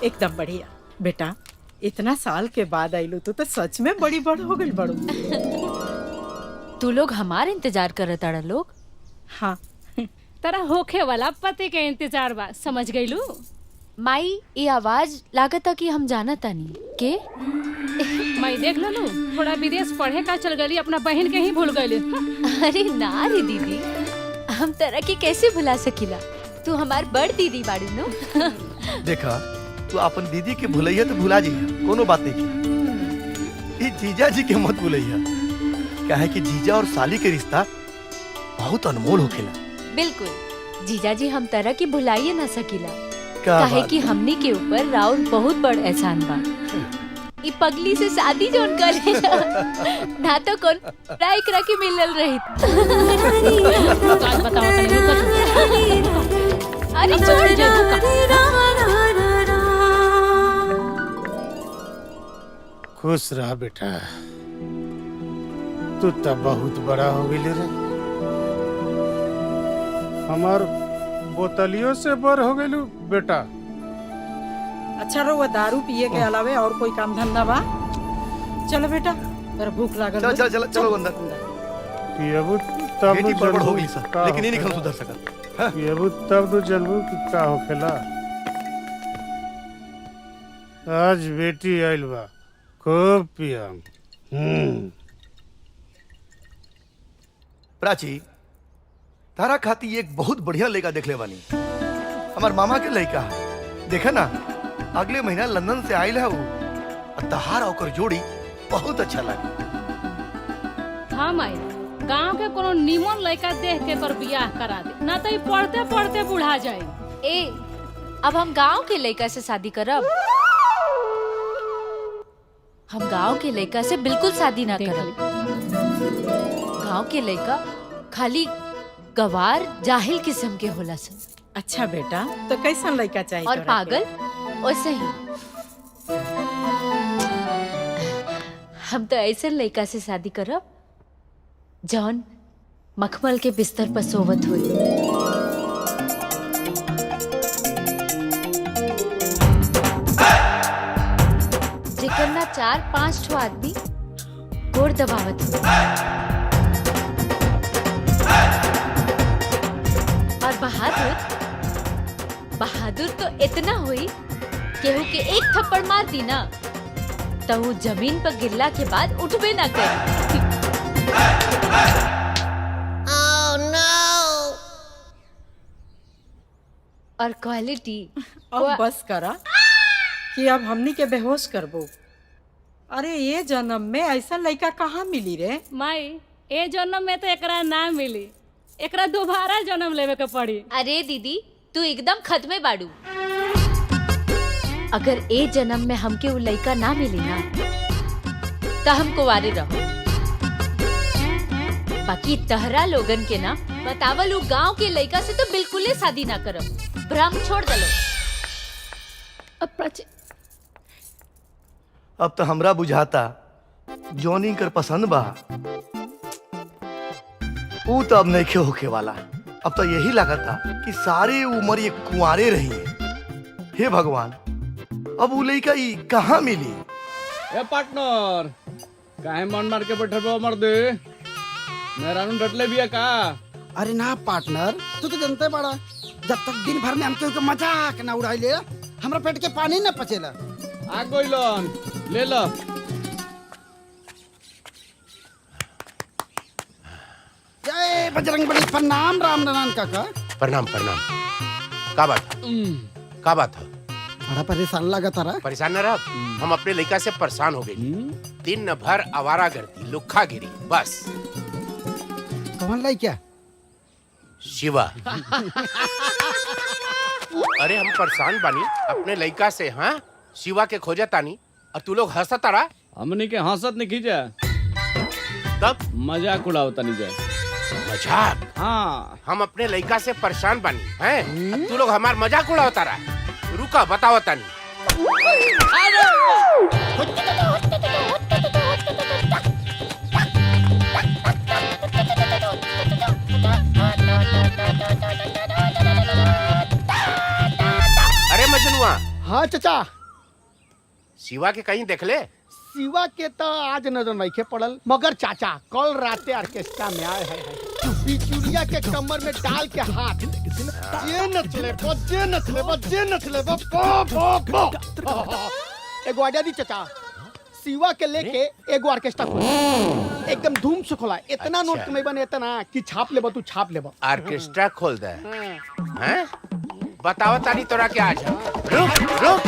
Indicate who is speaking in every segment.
Speaker 1: एकदम बढ़िया बेटा, इतना साल के बाद आइलू तू तो सच में बड़ी बड़ हो गई बड़ू।
Speaker 2: तू लोग हमार इंतजार करत आड़ा लोग।
Speaker 1: हाँ
Speaker 3: तरा होखे वाला पति के इंतजार बा, समझ गईलू।
Speaker 2: माई ये आवाज लागता कि हम जाना तानी के
Speaker 3: मैं देख लू थोड़ा विदेश पढ़े का चल गई, अपना बहन के ही भूल गई।
Speaker 2: अरे ना रे दीदी, हम तरह के कैसे भुला सकीला, तू हमार बड़ दीदी बाड़ी नो।
Speaker 4: देखा तू अपन दीदी के भुलैया तो भुला जाइए, कोनो बात नहीं की। जीजा जी के मत भुलैया, क्या है कि जीजा और साली के रिश्ता बहुत अनमोल होखेला।
Speaker 2: बिल्कुल जीजा जी, हम तरह की भुलाइए ना सकीला,
Speaker 4: क्या
Speaker 2: काहे कि हमनी के ऊपर राउर बहुत बड़ एहसान बा। ई पगली से शादी जोन करे ना तो कौन राइकरा के मिलल रही।
Speaker 3: बताओ
Speaker 2: अरे छोड़
Speaker 5: खुश रहा बेटा, तू तब बहुत बड़ा हो गई रे, हमार बोतलियों से बर हो गई बेटा।
Speaker 1: अच्छा रहो, दारू पिए के अलावे और कोई काम धंधा बा? चलो बेटा, तेरा भूख लागल।
Speaker 4: चलो चलो चलो चलो अंदर।
Speaker 5: पियबू तब
Speaker 4: बेटी बड़ हो गई
Speaker 5: सा,
Speaker 4: लेकिन नहीं निकल सुधर सका।
Speaker 5: पियबू तब तो जलबू कि का होखेला। आज बेटी आइल बा, खूब पियम।
Speaker 4: प्राची, तारा खाती एक बहुत बढ़िया लड़का देख ले वाली, हमार मामा के लड़का है। देखा ना अगले महीना लंदन से आयल है वो, और तहार ओकर जोड़ी बहुत अच्छा लगा।
Speaker 3: हाँ माई, गांव के कोनो नीमन लड़का देख के कर बियाह करा दे, ना तो पढ़ते पढ़ते बुढ़ा जाए।
Speaker 2: ए, अब हम गांव के लड़का से शादी करब? हम गांव के लड़का से बिल्कुल शादी ना करब। गांव के लड़का खाली गवार जाहिल किस्म के होला सन।
Speaker 1: अच्छा बेटा, तो कैसा लड़का चाहिए?
Speaker 2: और पागल वैसे ही। हम तो ऐसे लड़का से शादी करब जौन मखमल के बिस्तर पर सोवत हुई, जेकर ना 4-5 ठो आदमी गोड़ दबावत हुई, और बहादुर तो इतना हुई केहू के एक थप्पड़ मार दी ना तो वो जमीन पर गिरला के बाद उठबे ना करे।
Speaker 6: Oh, no!
Speaker 2: और क्वालिटी
Speaker 1: अब बस करा कि अब हमनी के बेहोश करबो। अरे ये जन्म में ऐसा लड़का कहाँ मिली रे?
Speaker 3: माई, ए जन्म में तो एकरा ना मिली, एकरा दोबारा जन्म लेवे के पड़ी।
Speaker 2: अरे दीदी, तू एकदम खत्मे बाड़ू। अगर ए जन्म में हमके वो लड़का ना मिली ना तो हम कुंवारे रहो। बाकी तहरा लोगन के ना बतावल उ गांव के लड़का से तो बिल्कुल शादी ना करब, भ्रम छोड़ दलो।
Speaker 4: अब तो हमरा बुझाता जॉनी कर पसंद बा, वो तो अब नहीं होके वाला। अब तो यही लगता कि सारी उम्र ये कुंवारे रही है। हे भगवान, अब वो लड़का कहाँ मिली?
Speaker 7: ए पार्टनर, काहे मन मार के बैठे बो मर्दे? मेरा नु डटले बिया का?
Speaker 8: अरे ना पार्टनर, तू तो जानते बड़ा, जब तक दिन भर में हमके मजाक ना उड़ाइले हमरा पेट के पानी ना पचेला।
Speaker 7: आ गइलन, ले लो।
Speaker 8: जय बजरंगबली। प्रणाम राम नारायण काका।
Speaker 9: प्रणाम प्रणाम। का बात है?
Speaker 8: बड़ा परेशान लगा तारा।
Speaker 9: परेशान न रह, हम अपने लड़का से परेशान हो गए। दिन भर आवारा गर्दी, लुक्खा गिरी, बस।
Speaker 8: कौन लड़का?
Speaker 9: शिवा। अरे हम परेशान बानी अपने लड़का से। हाँ, शिवा के खोजा तानी और तू लोग हंसत तारा।
Speaker 7: हमनी के हंसत नहीं खींचा,
Speaker 9: तब
Speaker 7: मजाक उड़ावता नहीं जाए।
Speaker 9: मजाक?
Speaker 7: हाँ,
Speaker 9: हम अपने लड़का से परेशान बानी हैं, अब तू लोग हमार मजाक उड़ाओ तारा। रुका बताओ तानी। अरे मजनुआ,
Speaker 8: हाँ चाचा,
Speaker 9: शिवा के कहीं देख ले?
Speaker 8: शिवा के तो आज नजर नहीं पड़ल, मगर चाचा कल राते ऑर्केस्ट्रा में आए हैं। बिचुलिया के कमर में डाल के हाथ जे नचले एगो आजा दी चाचा। शिवा के लेके एगो ऑर्केस्ट्रा खोला, एकदम धूम से खोला। इतना नोट
Speaker 9: अच्छा।
Speaker 8: कमाई बने इतना कि छाप लेबो, तू छाप लेबो।
Speaker 9: ऑर्केस्ट्रा खोल दे हैं? बताओ तानी तोरा के आज। रुक रुक रुक।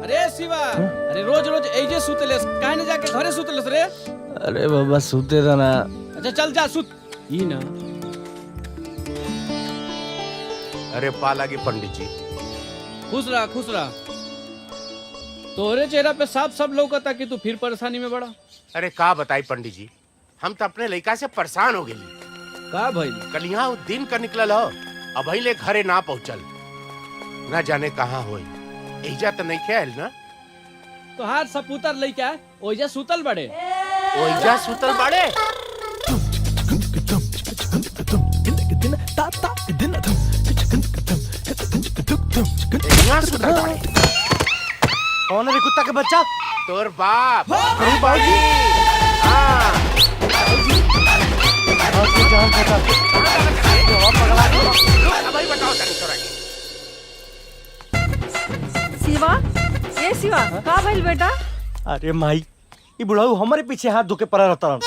Speaker 7: अरे शिवा, अरे रोज रोज ऐजे सुतलेस, काहे न जाके घरे सुतलेस रे?
Speaker 10: अरे बाबा सुते था ना।
Speaker 7: अच्छा चल जा सुत। ई ना।
Speaker 9: अरे पाला की पंडित जी।
Speaker 7: खुश रहा खुश रहा। तोरे चेहरा पे साफ सब लौकता कि तू फिर परेशानी में बड़ा।
Speaker 9: अरे का बताई पंडित जी, हम तो अपने लड़का से परेशान हो गए।
Speaker 7: का भाई?
Speaker 9: कल यहाँ वो दिन का निकलल हो, अब ले घरे ना पहुँचल, ना जाने कहाँ होई। एजा तो नहीं खेल ना?
Speaker 7: तो हार सपूतर लइका ओइजा सुतल बड़े।
Speaker 9: ओइजा सुतल बड़े? यहाँ सुतल बड़े?
Speaker 10: कौन है रे कुत्ता के बच्चा?
Speaker 9: तोर बाप। बाबूजी। हाँ। भाई बताओ तोरा के।
Speaker 1: शिवा, ये शिवा, का भइल बेटा?
Speaker 10: अरे माई, ये बुढ़ाऊ हमारे पीछे हाथ धोके पड़ा रहता रहा।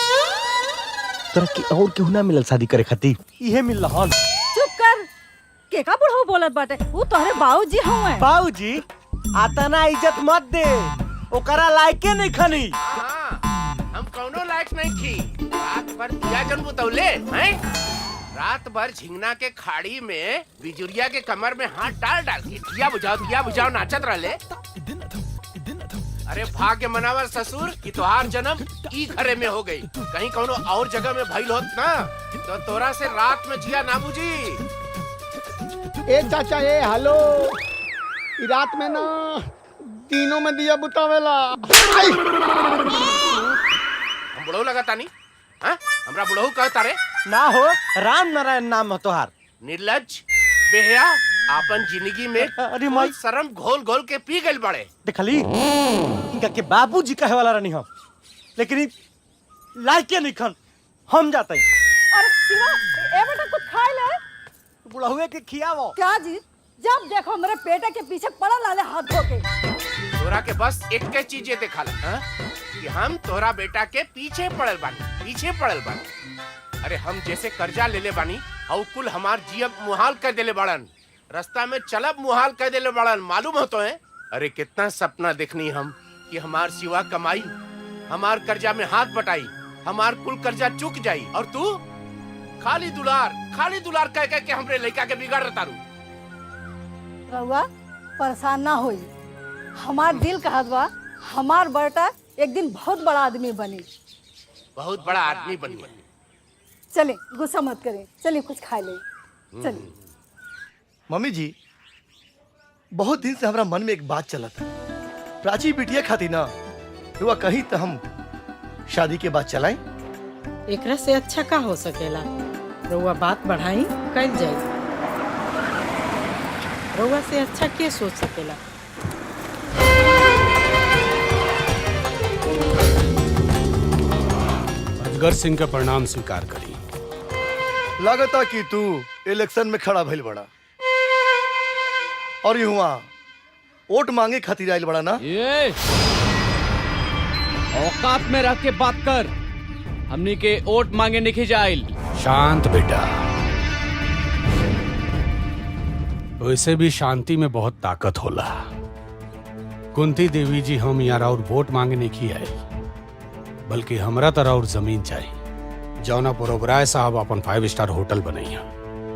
Speaker 10: तोरा के और केहू ना मिलल शादी करे खातिर, इहे मिल रहन।
Speaker 1: चुप कर, के का बुढ़ऊ बोलत बाटे? वो तोहरे बाबूजी हवे।
Speaker 10: बाबूजी, आता ना इज्जत मत दे, ओकरा लायके नहीं खनी।
Speaker 9: हाँ, हम कौनो लायक नहीं थी। रात भर दिया जन बुतौले हैं? रात भर झिंगना के खाड़ी में बिजुरिया के कमर में हाथ डाल डाल के दिया बुझाओ नाचत रहले। अरे भाग्य मनावर ससुर कि तोहार जन्म ई घरे में हो गई। कहीं कौनो और जगह में भइल होत ना तो तोरा से रात में जिया ना बुझी।
Speaker 8: ए चाचा, ए हेलो, ई रात में ना दिनों में दिया बुतावेला।
Speaker 9: हम बुढ़ऊ लगाता नहीं? हाँ? हमरा बुढ़ऊ कहता रे?
Speaker 10: ना हो, राम नारायण नाम हो तोहार।
Speaker 9: निर्लज, बेहया, आपन जिंदगी में
Speaker 10: अरे माई,
Speaker 9: शर्म घोल घोल के पी गइल बड़े।
Speaker 10: देखली इनका के बाबूजी कहे वाला रहनी हम, लेकिन लायके नहीं खन। हम जाते हैं।
Speaker 1: अरे शिवा, ए बेटा कुछ खाए ले।
Speaker 10: बुढ़ावे के खियावो।
Speaker 1: क्या जी, जब देखो मेरे पेटे के पीछे पड़ा लाले हाथ धोके।
Speaker 9: तोरा के बस एक के चीजें देखा ला कि हम तोरा बेटा के पीछे पड़ल बानी। अरे हम जैसे कर्जा ले ले बानी, और कुल हमार जियब मुहाल कर देले बाड़न, रास्ता में चलब मुहाल कर देले बाड़न। मालूम हो तो है? अरे कितना सपना देखनी हम कि हमार सिवा कमाई, हमार कर्जा में हाथ बटाई, हमार कुल कर्जा चुक जाई, और तू खाली दुलार कह कह के हमरे लड़का के बिगाड़ रहा तारू।
Speaker 1: रहुआ परेशान ना होई, हमार दिल कहत बा हमार बेटा एक दिन बहुत बड़ा आदमी बनी।
Speaker 9: बहुत बड़ा आदमी बनी।
Speaker 1: चले, गुस्सा मत करें, चलिए कुछ खा ले। चलिए।
Speaker 4: मम्मी जी, बहुत दिन से हमारा मन में एक बात चला था। प्राची बिटिया खाती ना रुआ कहीं तो हम शादी के बाद चलाएं।
Speaker 1: एकरा से अच्छा का हो सकेला? रुआ बात बढ़ाई कल जाए। रुआ से अच्छा के सोच सकेला?
Speaker 5: अजगर सिंह का परिणाम स्वीकार करी।
Speaker 4: लागता कि तू इलेक्शन में खड़ा भइल बड़ा और युवा वोट मांगे खातिर आइल बड़ा ना?
Speaker 7: ये औकात में रह के बात कर। हमनी के वोट मांगे नहीं जाइल।
Speaker 5: शांत बेटा,
Speaker 11: वैसे भी शांति में बहुत ताकत होला। कुंती देवी जी, हम यहाँ और वोट मांगने की आई, बल्कि हमरा तरह और जमीन चाहिए जौना पर ओबराय साहब अपन 5 स्टार होटल बनैया।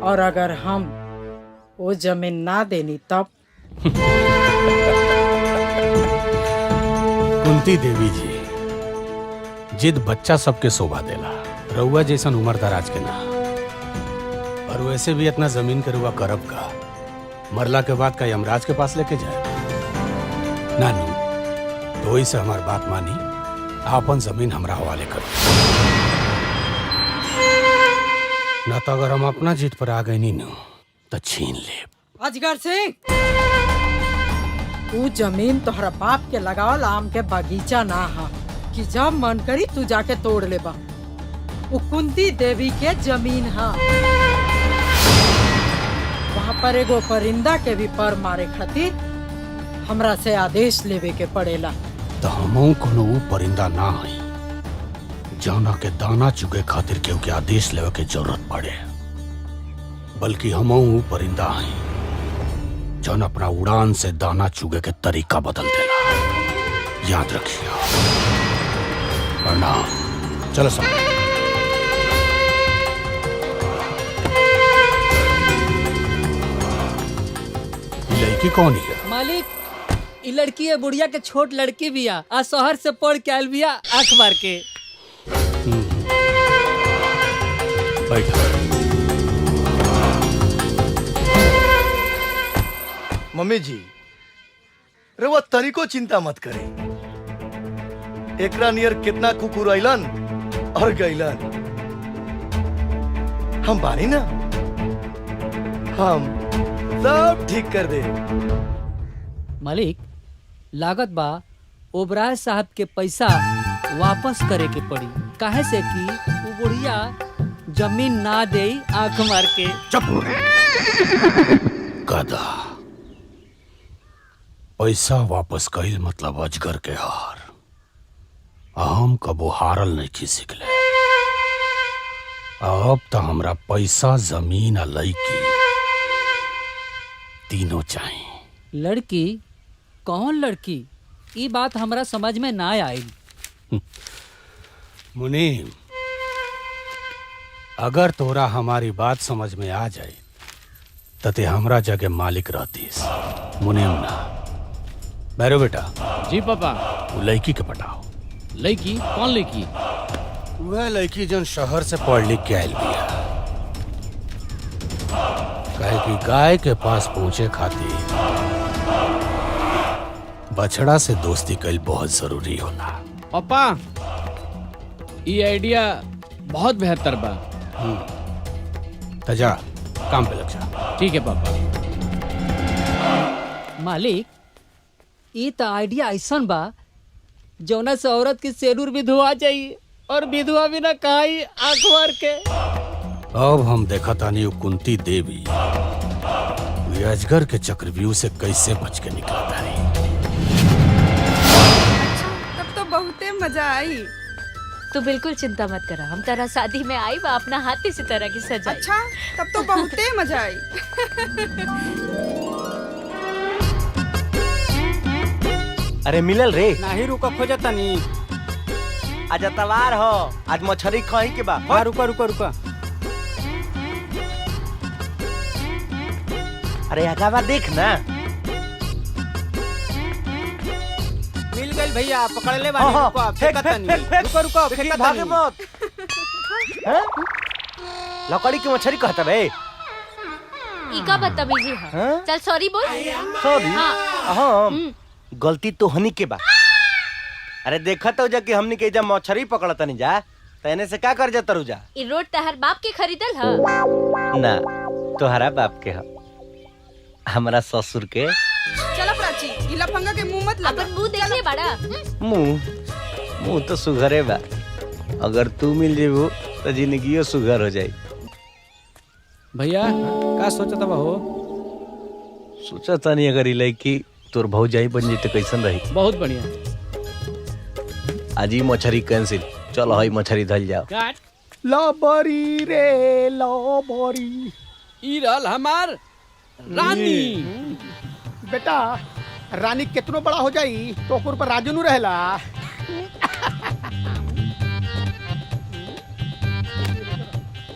Speaker 12: और अगर हम वो जमीन ना देनी तब?
Speaker 11: कुंती देवी जी, जिद बच्चा सबके शोभा देला, रउआ जैसन उम्र दराज के ना। और वैसे भी इतना जमीन के रुआ करब का, मरला के बाद का यमराज के पास लेके जाए नानू। तो वही से हमार बात मानी, आपन जमीन हमरा हवाले करो, ना तो अगर हम अपना जीत पर आ गए नी नो तो छीन ले।
Speaker 12: अजगर सिंह, तू जमीन तोहरा बाप के लगावल आम के बगीचा ना हा कि जब मन करी तू जाके तोड़ ले बा। वो कुंती देवी के जमीन हा। वहाँ पर एगो परिंदा के भी पर मारे खातिर हमरा से आदेश लेवे के पड़ेला।
Speaker 11: तो हमहू कोनो ऊ परिंदा ना हई जौना के दाना चुगे खातिर केहू के आदेश लेवे के जरूरत पड़े, बल्कि हमहू ऊ परिंदा हई जौन अपना उड़ान से दाना चुगे के तरीका बदल देला। याद रखिए। प्रणाम। चलो सब। लड़की कौन है?
Speaker 13: मालिक, ई लड़की है बुढ़िया के छोट लड़की बिया, आ शहर से पढ़ के आयल बिया आंख मार के।
Speaker 4: मम्मी जी, रउआ तनिको चिंता मत करे। एकरा नियर कितना कुकुर अइलन और गइलन। हम बानी ना, हम सब ठीक कर दे।
Speaker 13: मालिक, लागत बा ओबराय साहब के पैसा वापस करे के पड़ी, काहे से कि वो बुढ़िया जमीन ना दे आंख मार के।
Speaker 11: चुप। गधा, पैसा वापस कईल मतलब अजगर के हार। हम कबो हारल नहीं की सिखले। अब तो हमरा पैसा, जमीन आ लड़की तीनों चाहिए।
Speaker 13: लड़की? कौन लड़की? ये बात हमरा समझ में ना आई।
Speaker 11: मुनीम, अगर तोरा हमारी बात समझ में आ जाए तो ते हमरा जगह मालिक रहतीस। मुनीम ना। बैरो बेटा।
Speaker 7: जी पापा।
Speaker 11: वो लड़की के पटाओ।
Speaker 7: लड़की? कौन लड़की?
Speaker 11: वह लड़की जो शहर से पढ़ लिख के आयल बिया। कहे कि गाय के पास पहुंचे खातिर बछड़ा से दोस्ती कईल बहुत जरूरी होला।
Speaker 7: पापा, ये आइडिया बहुत बेहतर बा।
Speaker 11: तजा काम पे लग जा।
Speaker 7: ठीक है पापा।
Speaker 13: मालिक, ये तो आइडिया ऐसन बा जौना से औरत की सेरूर भी धोआ जाइए और विधवा भी ना कहाई आंख मार के।
Speaker 11: अब हम देखा तानी कुंती देवी अजगर के चक्रव्यूह से कैसे बच के निकला तारी।
Speaker 14: तब तो बहुते मजा आई।
Speaker 2: तू बिल्कुल चिंता मत करा, हम तेरा शादी में आई बा अपना हाथी से तरह की सजाई।
Speaker 14: अच्छा, तब तो बहुते मजा आई।
Speaker 10: अरे मिलल रे?
Speaker 8: नहीं रुको, खोजा तनी।
Speaker 10: आज तवार हो, आज मछरी खाई के बा।
Speaker 8: हाँ, रुका रुका रुका।
Speaker 10: अरे आगावा देख ना।
Speaker 8: मिल गई भैया, पकड़ ले बानी। रुको, आप
Speaker 10: फेंक
Speaker 8: फेंका
Speaker 10: फेंक
Speaker 8: तनी।
Speaker 10: फेंक फेंक।
Speaker 8: रुको रुको,
Speaker 10: देखी,
Speaker 8: फेंका
Speaker 10: भागे
Speaker 8: तनी।
Speaker 10: मत। हैं? लकड़ी की मछली कहता बे।
Speaker 2: इका बदतमीजी है।
Speaker 10: हाँ?
Speaker 2: चल सॉरी बोल।
Speaker 10: सॉरी?
Speaker 2: हाँ।
Speaker 10: हाँ, गलती तो हनी के बा। अरे देखा तो जा कि हमनी के जब मछली पकड़ता नहीं जा तने से का कर जाता रुजा।
Speaker 2: ई रोड तहर बाप के खरीदल है
Speaker 10: ना, तोहरा बाप के ह, हमरा ससुर के।
Speaker 14: चलो प्राची, ई लफंगा के मुंह मत लगा।
Speaker 2: अपन मुंह देख ले बड़ा।
Speaker 10: मुंह तो सुघरे बा। अगर तू मिल जेबू तो जिंदगियो सुघर हो जाई।
Speaker 7: भैया का सोचता बा हो?
Speaker 10: सोचा तानी अगर ई लड़की तोर भौजाई बन जी तो कैसन रही।
Speaker 7: बहुत बढ़िया।
Speaker 10: आज ही मछली कैंसिल। चलो हई मछली धल जाओ।
Speaker 7: काट।
Speaker 8: लबरी रे लबरी।
Speaker 7: ई रहल हमार रानी
Speaker 8: बेटा रानी कितनो बड़ा हो जाई तो ओकर पर राजू नु रहेला।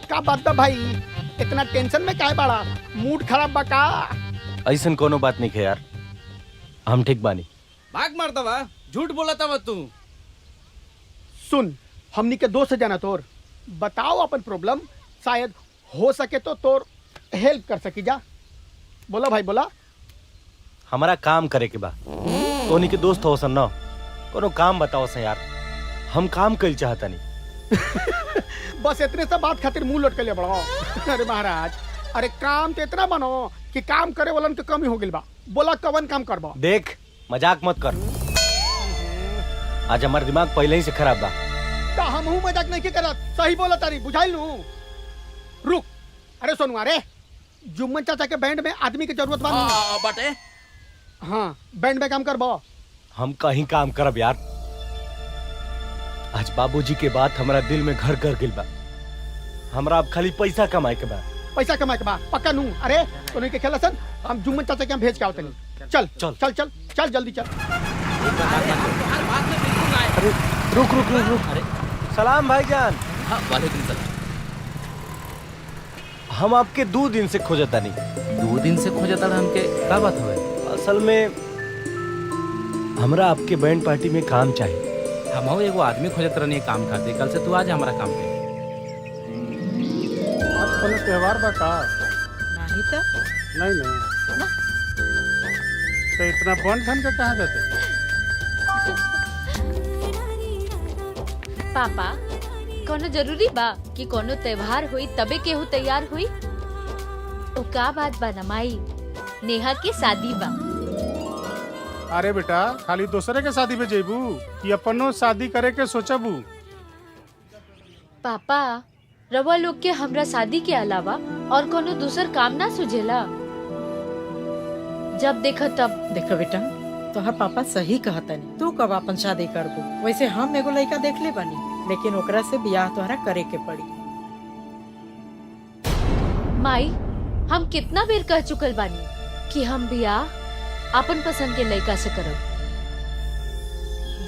Speaker 8: का बात बा भाई, इतना टेंशन में काहे बाड़ा? मूड खराब बा का?
Speaker 10: ऐसन कोनो बात नहीं है यार, हम ठीक बानी।
Speaker 7: भाग मारता बा, झूठ बोलता बा तू।
Speaker 8: सुन, हमनी के दोस्त जाना तोर, बताओ अपन प्रॉब्लम, शायद हो सके तो तोर हेल्प कर सकी जा। बोला भाई बोला।
Speaker 10: हमारा काम करे के बा, तोनी के दोस्त हो सन न, कोनो काम बताओ सन यार, हम काम कइल चाहता नहीं।
Speaker 8: बस इतने सब बात खातिर मुंह लटके ले बड़ो। अरे महाराज, अरे काम तो इतना बनो कि काम करे वालन के कमी हो गइल बा। बोला कवन काम करबो?
Speaker 10: देख मजाक मत कर, आज हमार दिमाग पहले ही से खराब बा।
Speaker 8: का हमहू मजाक नहीं के करत, सही बोला तारी, बुझाइल नु। रुक, अरे सोनू, अरे जुम्मन चाचा के बैंड में आदमी की जरूरत बा।
Speaker 7: बाटे
Speaker 8: हाँ, बैंड में काम करबो।
Speaker 10: हम कहीं काम करब यार, आज बाबूजी के बात हमारा दिल में घर कर गिल बा। हमरा अब खाली पैसा कमाए के बा।
Speaker 8: पैसा कमाए के बा पक्का नू। अरे तो नहीं के खेला सन, हम जुम्मन चाचा के यहाँ भेज के आवत नहीं। चल चल चल चल चल जल्दी चल।
Speaker 10: अरे रुक रुक रुक रुक।
Speaker 13: अरे
Speaker 10: सलाम भाईजान।
Speaker 13: हाँ, वालेकुम सलाम।
Speaker 10: हम आपके 2 दिन से खोजता नहीं।
Speaker 13: 2 दिन से खोजता रहा हमके, का बात हुआ?
Speaker 10: असल में हमरा आपके बैंड पार्टी में काम चाहिए।
Speaker 13: हम एगो आदमी खोजत रहनी काम खातिर, कल से तू आज हमारा काम पे।
Speaker 5: आज कोनो त्योहार बा का?
Speaker 12: नहीं तो
Speaker 5: नहीं नहीं तो इतना बन ठन के कहाँ जाते?
Speaker 2: पापा कोनो जरूरी बा कि कोनो त्योहार हुई तबे केहू तैयार हुई? ओ का बात बा ना माई, नेहा की शादी बा।
Speaker 5: अरे बेटा, खाली दूसरे के शादी पे जेबू कि अपनो शादी करे के सोचबू?
Speaker 2: पापा रवा लोग के हमरा शादी के अलावा और कोनो दूसर काम ना सुझेला? जब देखो तब।
Speaker 12: देखो बेटा, तोहर पापा सही कहता नहीं, तू कब अपन शादी करबू? वैसे हम एगो लड़का देख ले बानी, लेकिन ओकरा से बियाह तोहरा करे के पड़ी।
Speaker 2: माई हम कितना बेर कह चुकल बानी कि हम बियाह अपन पसंद के लड़का से करब,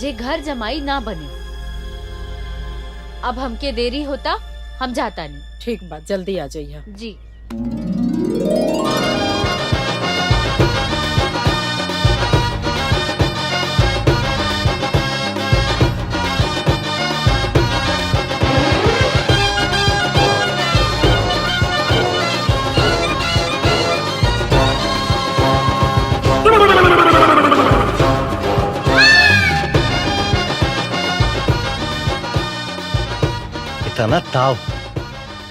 Speaker 2: जे घर जमाई ना बने। अब हमके देरी होता, हम जाता नहीं।
Speaker 12: ठीक बात, जल्दी आ जाइए
Speaker 2: जी।
Speaker 10: इतना ताव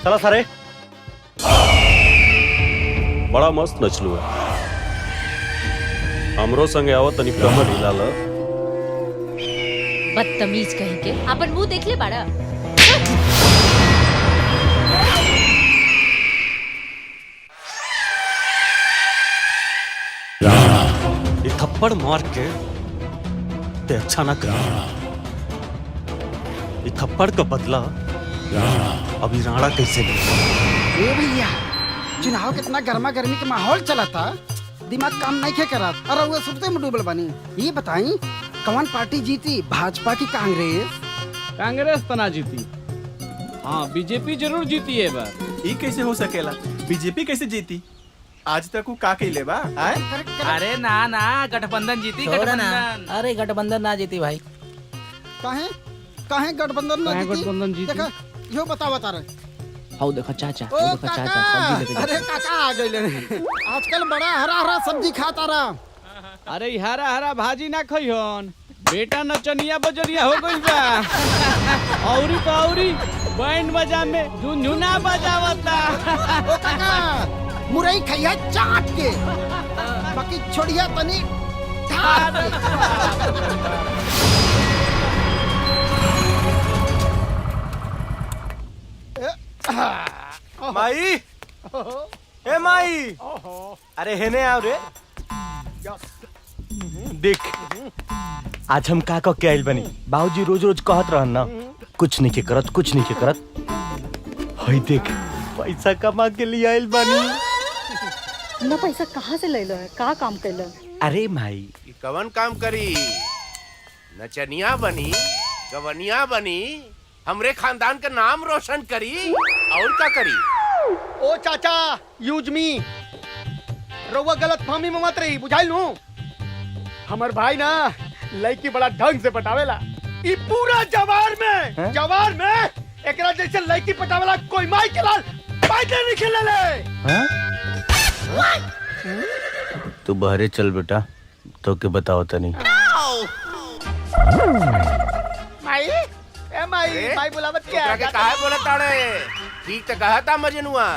Speaker 10: चला सारे।
Speaker 15: बड़ा मस्त नचलू है, हमरो संगे आवत तनी कमर हिला ल।
Speaker 2: बदतमीज कहीं के, अपन मुंह देख ले बाड़ा।
Speaker 15: ये थप्पड़ मार के ते अच्छा ना कर। ये थप्पड़ का बदला अभी राणा कैसे ले?
Speaker 8: ए भैया, चुनाव कितना गर्मा गर्मी के माहौल चला था, दिमाग काम नहीं खे करा। अरे वो सुनते में डूबल बनी। ये बताई कौन पार्टी जीती, भाजपा की कांग्रेस?
Speaker 7: कांग्रेस तना जीती। हाँ, बीजेपी जरूर जीती है बार।
Speaker 16: ये कैसे हो सकेला? बीजेपी कैसे जीती? आज तक वो का कइले बा?
Speaker 13: अरे ना ना, गठबंधन जीती। गठबंधन।
Speaker 17: अरे गठबंधन ना जीती भाई।
Speaker 8: काहे काहे गठबंधन ना जीती?
Speaker 7: गठबंधन जीती।
Speaker 8: देखा यो बता रहे।
Speaker 13: हाउ देखो चाचा,
Speaker 8: ओ
Speaker 13: देखो चाचा सब्जी लेके
Speaker 8: काका, अरे काका आ गइले। आजकल बड़ा हरा हरा सब्जी खाता रहा।
Speaker 7: अरे हरा हरा भाजी ना खइहन, बेटा नचनिया बजरिया हो गइल बा। औरी तो औरी बैंड बजा में झुनझुना बजावता।
Speaker 8: ओ काका, मुरई खइया चाट के, बाकी छोड़िया तनी ठाट।
Speaker 10: माई, ए माई, अरे हेने आओ रे। देख आज हम का के आइल बनी। बाबूजी रोज रोज कहत रहन ना, कुछ नहीं के करत, कुछ नहीं के करत। हई देख पैसा कमा के लिए आइल बनी।
Speaker 1: ना पैसा कहाँ से ले लो है? का काम कैलो?
Speaker 10: अरे माई
Speaker 9: कि कवन काम करी, नचनिया बनी, गवनिया बनी, हमरे खानदान का नाम रोशन करी, और क्या करी?
Speaker 8: ओ चाचा, यूज मी। रउआ गलत फहमी में मत रही, बुझाइल नू। हमर भाई ना लड़की बड़ा ढंग से पटावेला। ई पूरा जवार में एकरा जैसे लड़की पटावेला कोई माई के लाल पैदे नहीं खेलेले।
Speaker 10: तू बहरे चल बेटा, तो के बताओ तनी।
Speaker 8: माई बुलावत क्या
Speaker 9: तोरा के काहे बोलत ताड़े? ठीक तो कहता मजनुआ,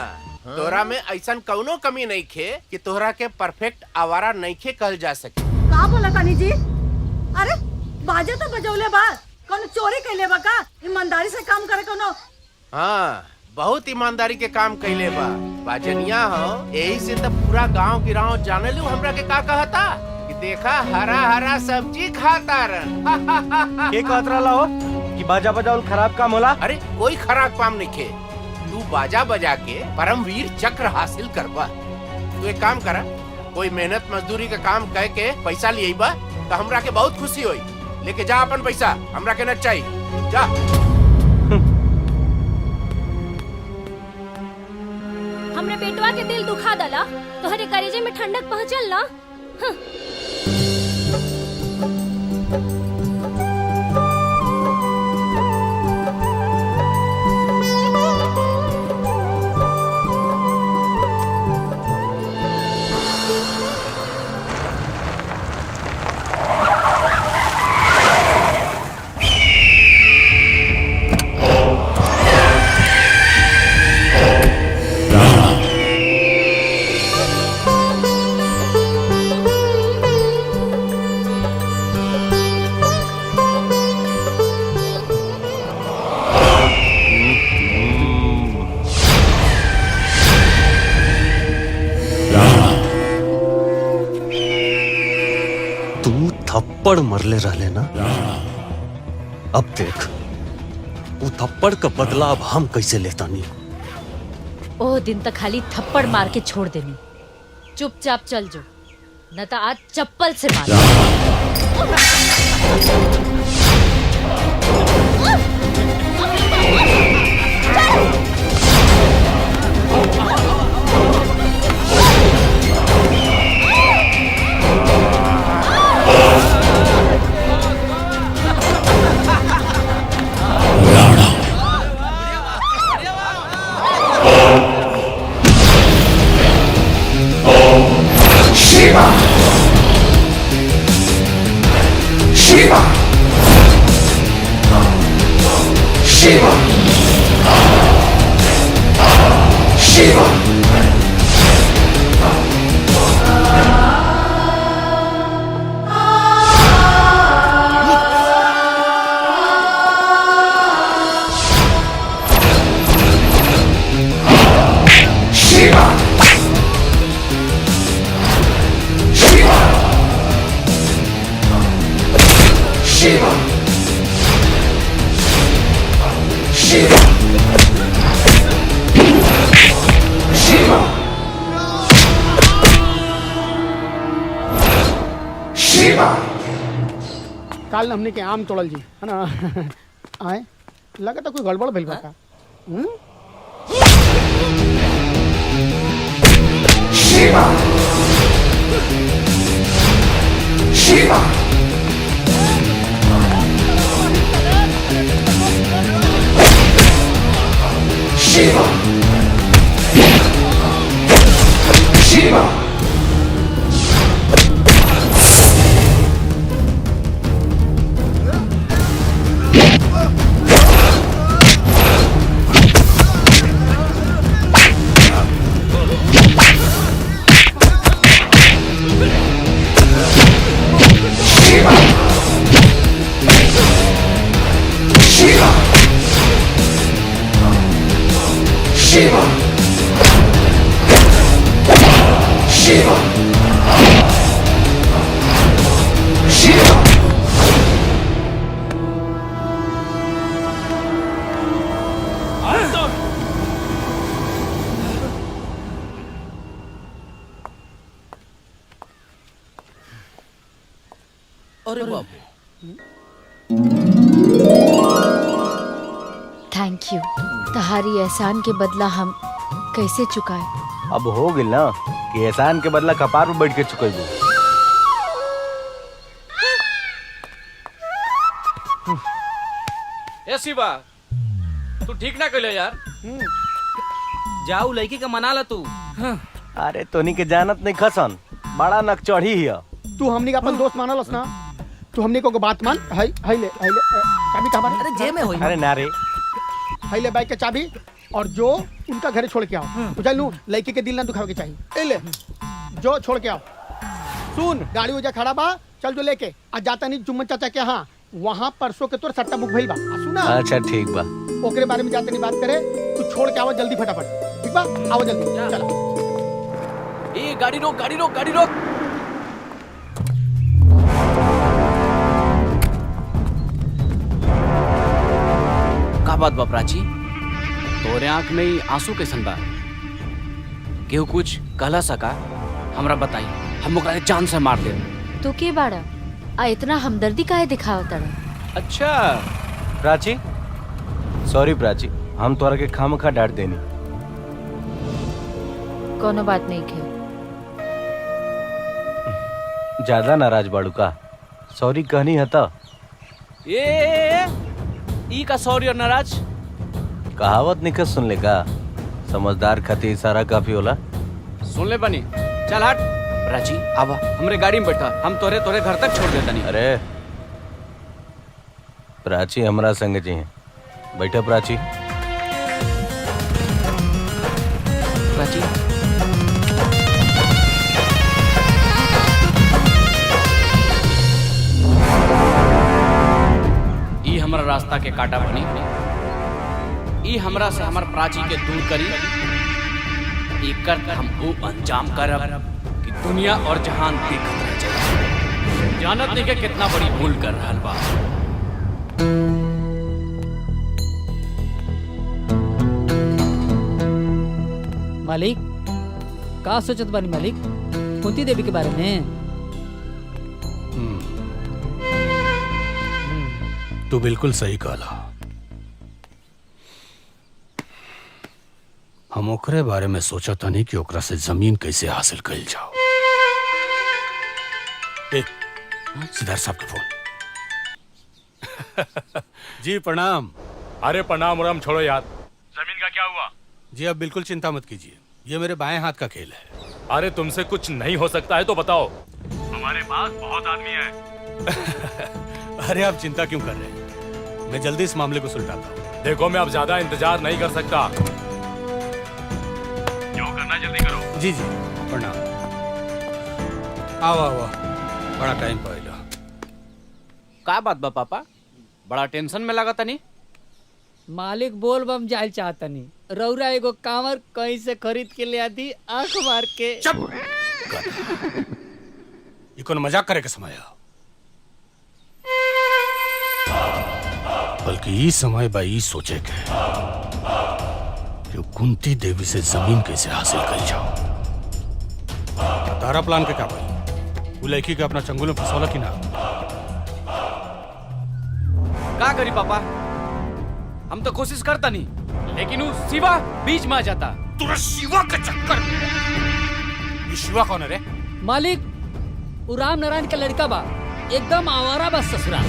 Speaker 9: तोरा में ऐसा कौनो कमी नहीं खे कि तोहरा के परफेक्ट आवारा नहीं खे कहल जा सके।
Speaker 1: का बोला तानी जी? अरे बाजे तो बजौले बा, कौन चोरी कैले बा का? ईमानदारी से काम करे कोनो।
Speaker 9: हाँ, बहुत ईमानदारी के काम कैले बा। बाजनिया हो, यही से तो पूरा गांव गिराव जाने लू हमरा के का कहता कि देखा हरा हरा सब्जी खाता रन।
Speaker 10: के कहत रहला हो कि बाजा बजाउल खराब काम होला?
Speaker 9: अरे कोई खराब काम नहीं खे, तू बाजा बजा के परमवीर चक्र हासिल करबा। तू एक काम करा, कोई मेहनत मजदूरी का काम कह के पैसा लिए बा तो हमरा के बहुत खुशी होई। लेके जा अपन पैसा, हमरा के न चाहिए, जा।
Speaker 17: हमरे पेटवा के दिल दुखा दला, तोहरे करेजे में ठंडक पहुंचल ना।
Speaker 15: थप्पड़ मरले रहले ना, अब देख वो थप्पड़ का बदला अब हम कैसे लेता नहीं।
Speaker 2: ओ दिन तक खाली थप्पड़ मार के छोड़ देनी, चुपचाप चल जो, न तो आज चप्पल से मार।
Speaker 18: Shiva! Shiva! Shiva! Shiva! Shiva! Shiva! Shiva! Shiva! Shiva!
Speaker 8: काल हमने के आम तोड़ल जी, है ना? आए लगा तो कोई गड़बड़ भइल बा का?
Speaker 18: Shiva! Shiva! Shiva! Shiva! Shiva! Shiva! Shiva!
Speaker 7: अरे बाप
Speaker 2: थैंक यू। तुम्हारी एहसान के बदला हम कैसे चुकाए?
Speaker 10: अब हो गिल ना कि एहसान के बदला कपार पे बैठ के चुकेबू।
Speaker 7: ए शिवा, तू ठीक ना कहले यार। जाऊ लड़की का मना ला तू।
Speaker 10: अरे तोनी के जानत नहीं खसन, बड़ा नक चढ़ी हिया।
Speaker 8: तू हमनी का अपन दोस्त मानलस ना, तू हमनी को बात मान। हाय हाय ले चाबी कहां बारे?
Speaker 7: अरे जेब में होई।
Speaker 10: अरे ना रे,
Speaker 8: हाय ले बाइक के चाबी और जो उनका घरे छोड़ के आओ। बुझल नू, लड़की के दिल ना दुखावे के चाहिए। ए ले जो छोड़ के आओ। सुन, गाड़ी वजह खड़ा बा, चल जो लेके आज जाता नहीं जुम्मन चाचा के यहाँ। वहाँ परसों के तोर सट्टा बुक भइल बा। सुना?
Speaker 10: अच्छा ठीक बा।
Speaker 8: ओकरे बारे में जाते नहीं बात करे, तू छोड़ के आओ जल्दी फटाफट। ठीक बा, आओ जल्दी चला।
Speaker 7: ए गाड़ी रोक, गाड़ी रोक, गाड़ी रोक। का बात बा प्राची? तोरे आंख में ही आंसू कैसन बा? केहू कुछ कहला सका? हमरा बताई, हम ओकरा के जान से मार दे।
Speaker 2: तो के बाड़ा आ इतना हमदर्दी काहे दिखावत तड़ा?
Speaker 7: अच्छा
Speaker 10: प्राची, सॉरी प्राची, हम तोरा के खामखा डांट देनी।
Speaker 2: कोनो बात नहीं के।
Speaker 10: ज्यादा नाराज बाड़ू का? सॉरी कहनी है तो?
Speaker 7: ई का सॉरी और नाराज?
Speaker 10: कहावत निकल सुन ले का, समझदार खातिर इशारा काफी होला।
Speaker 7: सुन ले बनी, चल हट। प्राची आवा, हमरे गाड़ी में बैठा, हम तोरे घर तक छोड़ देता नहीं।
Speaker 10: अरे प्राची हमरा संग जी हैं, बैठा प्राची।
Speaker 7: प्राची ई हमरा रास्ता के काटा बनी, ई हमरा से हमर प्राची के दूर करी। एकर हम वो अंजाम करब कि दुनिया और जहान देखत रह जाए। जानत नहीं के कितना बड़ी भूल कर रहल बा।
Speaker 13: मालिक का सोचत बानी मालिक कुंती देवी के बारे में?
Speaker 11: तू बिल्कुल सही कहला। हम ओकरे बारे में सोचा था नहीं कि ओकरा से जमीन कैसे हासिल कल जाओ। सिद्धार्थ साहब का फोन। जी प्रणाम।
Speaker 19: अरे प्रणाम उराम छोड़ो यार।
Speaker 11: जमीन का क्या हुआ? जी आप बिल्कुल चिंता मत कीजिए, ये मेरे बाएं हाथ का खेल है।
Speaker 19: अरे तुमसे कुछ नहीं हो सकता है तो बताओ।
Speaker 11: हमारे पास बहुत आदमी है। अरे आप चिंता क्यों कर रहे हैं, मैं जल्दी इस मामले को सुलझाता हूँ।
Speaker 19: देखो मैं अब ज्यादा इंतजार नहीं कर सकता।
Speaker 11: जो करना जल्दी करो। जी जी प्रणाम। आओ आओ, बड़ा टाइम पड़ेगा।
Speaker 7: का बात बा पापा, बड़ा टेंशन में लगा तनी?
Speaker 13: मालिक बोल बम जाए चाहतनी, रौरा एगो कांवर कहीं से खरीद के ले आती आंख मार के।
Speaker 11: ये कौन मजाक करे के समय है? बल्कि ये समय बा ई सोचे के कि कुंती देवी से जमीन कैसे हासिल कर जाओ। तारा प्लान के का भाई, वो लड़की के अपना चंगुल में फंसौला कि ना?
Speaker 7: का करी पापा, हम तो कोशिश करता नहीं, लेकिन वो शिवा बीच में आ जाता।
Speaker 11: तुरा शिवा का चक्कर में। ये शिवा कौन है रे?
Speaker 13: मालिक वो राम नारायण का लड़का बा, एकदम आवारा बस ससुरा।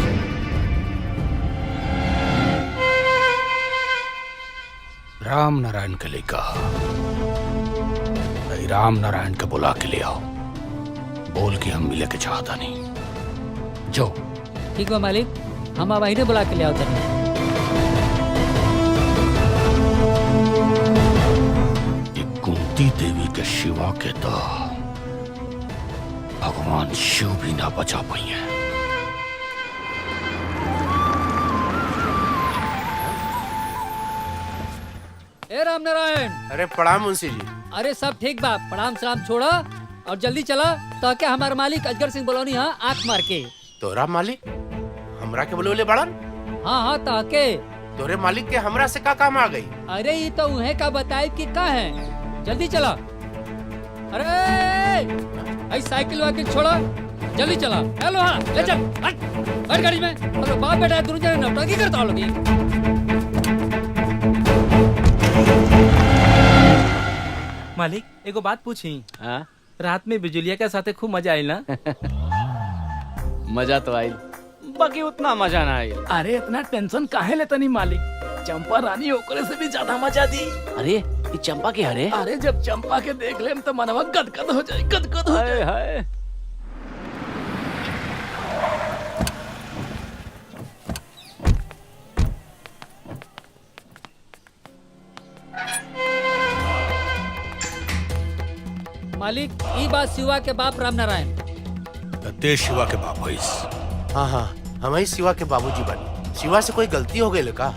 Speaker 11: राम नारायण के लेकर राम नारायण के बुला के ले आओ, बोल के हम मिले के चाहता नहीं। जो
Speaker 13: ठीक बा मालिक, हम अब ने बुला के ले आओ तनी।
Speaker 11: कुंती देवी के शिवा के तो भगवान शिव भी ना बचा पाई है।
Speaker 13: ए राम नारायण।
Speaker 9: अरे प्रणाम मुंशी जी।
Speaker 13: अरे सब ठीक बा, प्रणाम सलाम छोड़ा और जल्दी चला तो क्या हमारे मालिक अजगर सिंह बोलौनी हाँ आंख मार के।
Speaker 9: तोरा मालिक हमरा के बोले बड़न?
Speaker 13: हाँ हाँ ताके
Speaker 9: तोरे मालिक के हमरा से का काम आ गई?
Speaker 13: अरे ये तो उन्हें का बताए कि का है, जल्दी चला। अरे साइकिल वाकिल छोड़ा, जल्दी चला। हेलो हाँ ले चल हट बैठ गाड़ी में। हम लोग बाप बेटा दोनों जने नौटंकी करता हो लोगी।
Speaker 16: मालिक एगो बात पूछी।
Speaker 7: हाँ?
Speaker 16: रात में बिजुलिया के साथे खूब मजा आयल ना?
Speaker 7: मजा तो आयल, बाकी उतना मजा ना आयल।
Speaker 16: अरे इतना टेंशन काहे लेता नहीं मालिक? चंपा रानी ओकरे से भी ज्यादा मजा दी।
Speaker 7: अरे ये चंपा की हरे?
Speaker 16: अरे जब चंपा के देख लेम तो मनवा गदगद हो जाए, गदगद हो जाए।
Speaker 7: हाय
Speaker 13: मालिक ई बात शिवा के बाप राम नारायण।
Speaker 11: ते शिवा के बाप भइस।
Speaker 9: हाँ हाँ हम ही शिवा के बाबूजी बनी। शिवा से कोई गलती हो गई का?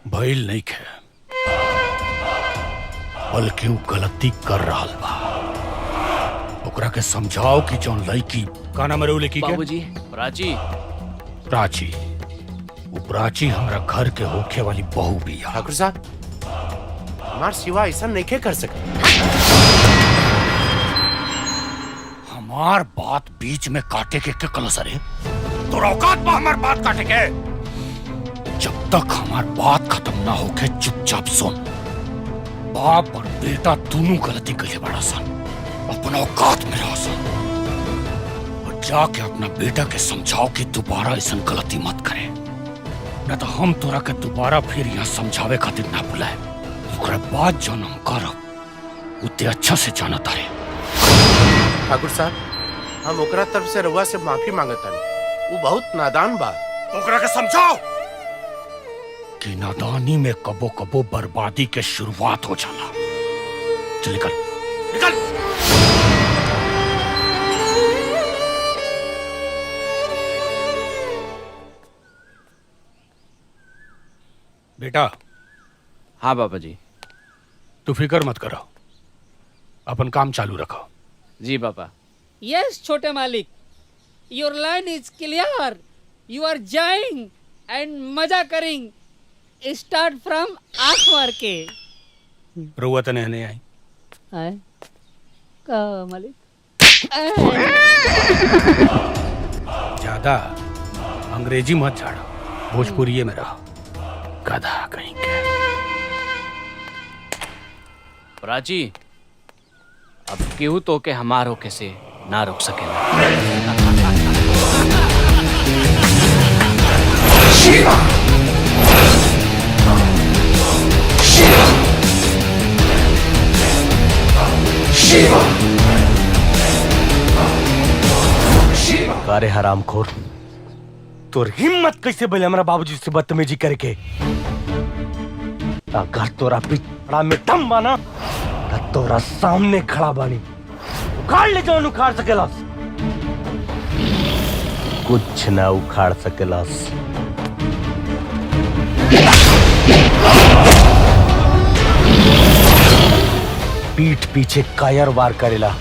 Speaker 11: भइल नहीं खे, बल्कि वो गलती कर रहा बा। ओकरा के समझाओ कि जौन लड़की का नाम है लड़की के?
Speaker 7: बाबूजी प्राची।
Speaker 11: प्राची, वो प्राची हमरा घर के होखे वाली बहू भी है।
Speaker 9: ठाकुर साहब हमार शिवा ऐसा नहीं कर सके।
Speaker 11: हमार बात बीच में काटे के कलस रे? तो औकात बा हमार बात काटे के? जब तक हमार बात खत्म ना होके चुपचाप सुन। बाप और बेटा दोनों गलती कइले बड़ा सन, अपना औकात में रह सन। और जाके अपना बेटा के समझाओ कि दोबारा ऐसा गलती मत करे, न तो हम तोरा के दोबारा फिर यहाँ समझावे खातिर ना बुलाए। ओकरा बाद जौन हम करब उते अच्छा से जानत है।
Speaker 9: ठाकुर साहब हम ओकरा तरफ से रउआ से माफी मांगता नहीं। वो बहुत नादान बा।
Speaker 11: ओकरा के समझाओ कि नादानी में कबो कबो बर्बादी के शुरुआत हो जाला। चल निकल निकल। बेटा।
Speaker 7: हाँ बाबा जी।
Speaker 11: तू फिक्र मत करो, अपन काम चालू रखो।
Speaker 7: जी पापा।
Speaker 13: यस छोटे मालिक, your line is clear. You are जाइंग एंड मजा करिंग। स्टार्ट फ्रॉम आँख मार के।
Speaker 11: रुआ तो नहीं आई
Speaker 13: आए का मालिक?
Speaker 11: ज्यादा अंग्रेजी मत झाड़ो, भोजपुरी में रहो। गधा कहीं के।
Speaker 7: प्राची अब केहू तो के हमार होके से ना रोक सकेला।
Speaker 18: शिवा शिवा शिवा।
Speaker 10: अरे हरामखोर, तोर हिम्मत कैसे बोले हमरा बाबूजी से बदतमीजी करके? अगर तोरा पिछड़ा में दम बाना तो तोरा सामने खड़ा बानी, उखाड़ ले जाओ। उखाड़ सकेलास? कुछ ना उखाड़ सकेलास। पीठ पीछे कायर वार करेला।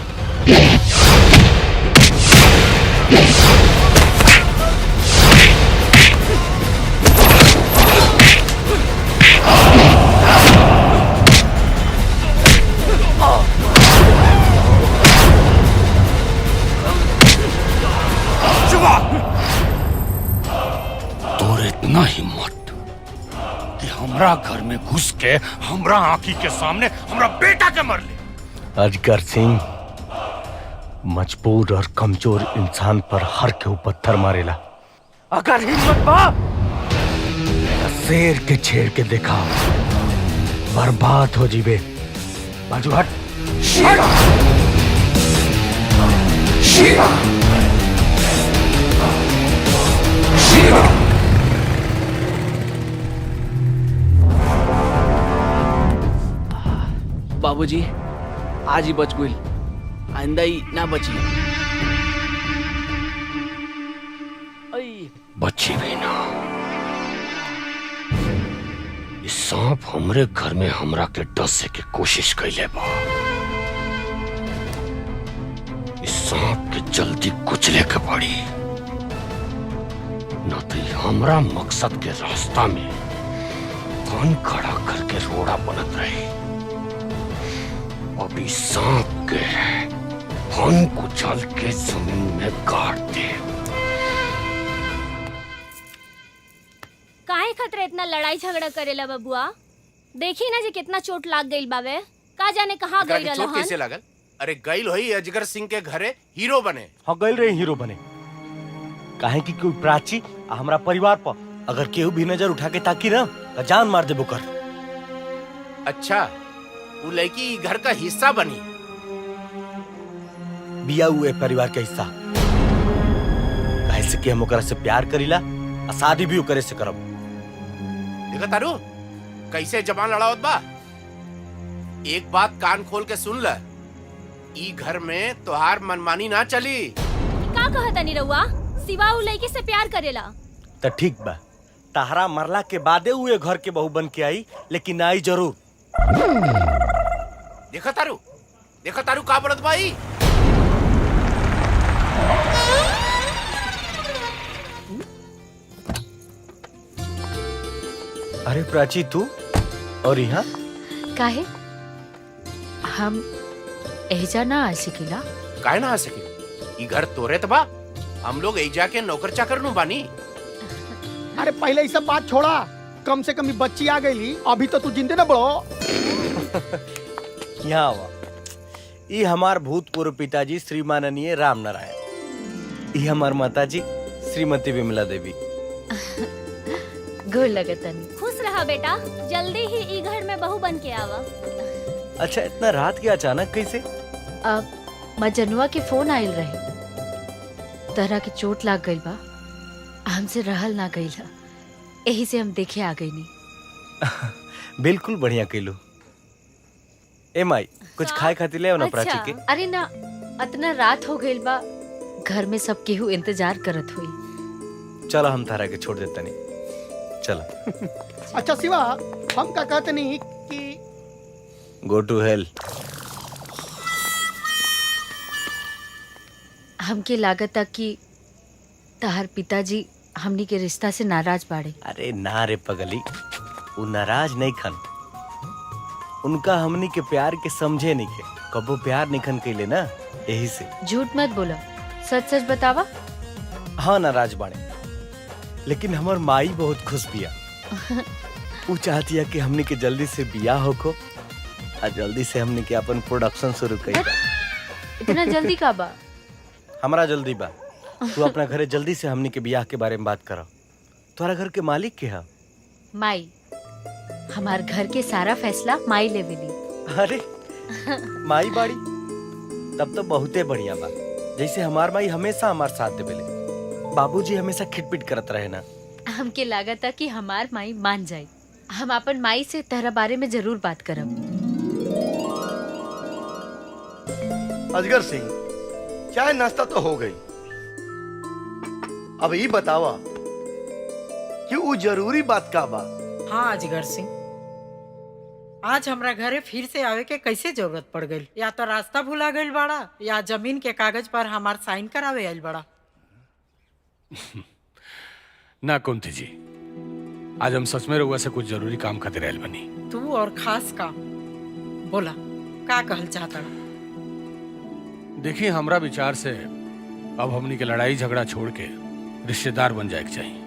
Speaker 11: तोर इतना हिम्मत कि हमरा घर में घुस के हमरा आंखी के सामने हमरा बेटा के मर ले।
Speaker 10: अजगर सिंह मजबूर और कमजोर इंसान पर हर के पत्थर मारेला। अगर हिम्मत बा तो शेर के छेड़ के देखा, बर्बाद हो जीवे। बाजू हट।
Speaker 18: शिवा शिवा शिवा।
Speaker 7: बाबूजी आज ही बच गई, आइंदा ही ना बची।
Speaker 11: बची भी ना। इस सांप हमरे घर में हमरा के डसे के कोशिश कैले बा। इस सांप के जल्दी कुचले के पड़ी, न तो हमरा मकसद के रास्ता में कान खड़ा करके रोड़ा बनत रही। अभी सांप के
Speaker 18: भन कुचल के जमीन में गाड़ दे।
Speaker 17: काहे खतरे इतना लड़ाई झगड़ा करेला बबुआ? देखी ना जी कितना चोट लाग गई बावे। का जाने कहाँ
Speaker 9: एकरा
Speaker 17: गई
Speaker 9: के चोट कैसे
Speaker 17: रहन।
Speaker 9: लागल? अरे गइल होई अजगर सिंह के घरे हीरो बने।
Speaker 10: हाँ गइल रहे हीरो बने। काहे कि कोई प्राची आ हमरा परिवार पर अगर केहू भी नजर उठा के ताकी ना तो जान मार देबो कर।
Speaker 9: अच्छा वो लड़की घर का हिस्सा बनी।
Speaker 10: बिया हुए परिवार के हिस्सा। काहे से कि हम ओकरा से प्यार करीला आ शादी भी ओकरे से करब।
Speaker 9: देखा तारू कैसे जबान लड़ावत बा। एक बात कान खोल के सुन ल, ई घर में तोहार मनमानी ना चली।
Speaker 17: का कहता नी रउआ? सिवा उ लड़की से प्यार करेला।
Speaker 10: तो ठीक बा, तहरा मरला के बादे हुए घर के बहू बन के आई, लेकिन आई जरूर।
Speaker 9: देखा तारू का बोलत भाई।
Speaker 10: अरे प्राची तू और यहाँ
Speaker 2: काहे? हम एजा ना आ सकीला।
Speaker 9: काहे ना आ सकी? ई घर तोरे त बा। हम लोग एजा के नौकर चाकर नु बानी।
Speaker 8: अरे पहले ये सब बात छोड़ा, कम से कम ये बच्ची आ गई, अभी तो तू जिंदे न बड़ो।
Speaker 10: यहाँ आवा। ये हमार भूतपूर्व पिताजी श्री माननीय राम नारायण। ये हमार माताजी श्रीमती विमला देवी।
Speaker 2: गोर लगतनी।
Speaker 17: खुश रहा बेटा, जल्दी ही ई घर में बहू बन के आवा।
Speaker 10: अच्छा इतना रात के अचानक कैसे?
Speaker 2: अब मजनुआ के फोन आयल रहे, तरह के चोट लाग गई बा, हमसे रहल ना गई, यही से हम देखे आ गई नहीं।
Speaker 10: बिल्कुल बढ़िया कैलू। ए माई कुछ खाए खातिर ले आओ ना प्राची के।
Speaker 2: अरे ना, इतना रात हो गई बा, घर में सब केहू इंतजार करत हुई।
Speaker 10: चलो हम तारा के छोड़ देता नहीं। चलो।
Speaker 8: अच्छा शिवा, हम का कहते नहीं कि
Speaker 10: गो टू हेल।
Speaker 2: हमके लागत कि तहार पिताजी हमनी के रिश्ता से नाराज बाड़े।
Speaker 10: अरे ना रे पगली, वो नाराज नहीं खन। उनका हमनी के प्यार के समझे नहीं के, कबो प्यार नहीं खन कैले ना, यही से।
Speaker 2: झूठ मत बोला, सच सच बतावा।
Speaker 10: हाँ नाराज बाड़े, लेकिन हमार माई बहुत खुश बिया। वो चाहती है कि हमनी के जल्दी से बियाह होको और जल्दी से हमनी के अपन प्रोडक्शन शुरू करी।
Speaker 2: इतना जल्दी का बा?
Speaker 10: हमारा जल्दी बा। तू अपना घरे जल्दी से हमनी के बियाह के बारे में बात करो। तुम्हारा घर के मालिक के है?
Speaker 2: माई। हमार घर के सारा फैसला माई लेवेली।
Speaker 10: अरे माई बाड़ी, तब तो बहुते बढ़िया बा। जैसे हमार माई हमेशा हमार साथ देवेले, बाबूजी हमेशा खिटपिट करत रहे ना।
Speaker 2: हमके लागत था कि हमार माई मान जाए। हम अपन माई से तेरा बारे में जरूर बात करब।
Speaker 4: अजगर सिंह, चाय नाश्ता तो हो गई, अब ये बतावा कि वो जरूरी बात का बा?
Speaker 12: हाँ अजगर सिंह, आज हमरा घरे फिर से आवे के कैसे जरूरत पड़ गई? या तो रास्ता भुला गई बड़ा, या जमीन के कागज पर हमार साइन करावे आइल बड़ा।
Speaker 11: ना कुंती जी, आज हम सच में रउआ से कुछ जरूरी काम खातिर आइल बनी।
Speaker 12: तू और खास काम बोला, का कहल चाहता?
Speaker 11: देखिए, हमरा विचार से अब हमनी के लड़ाई झगड़ा छोड़ के रिश्तेदार बन जाए के चाहिए।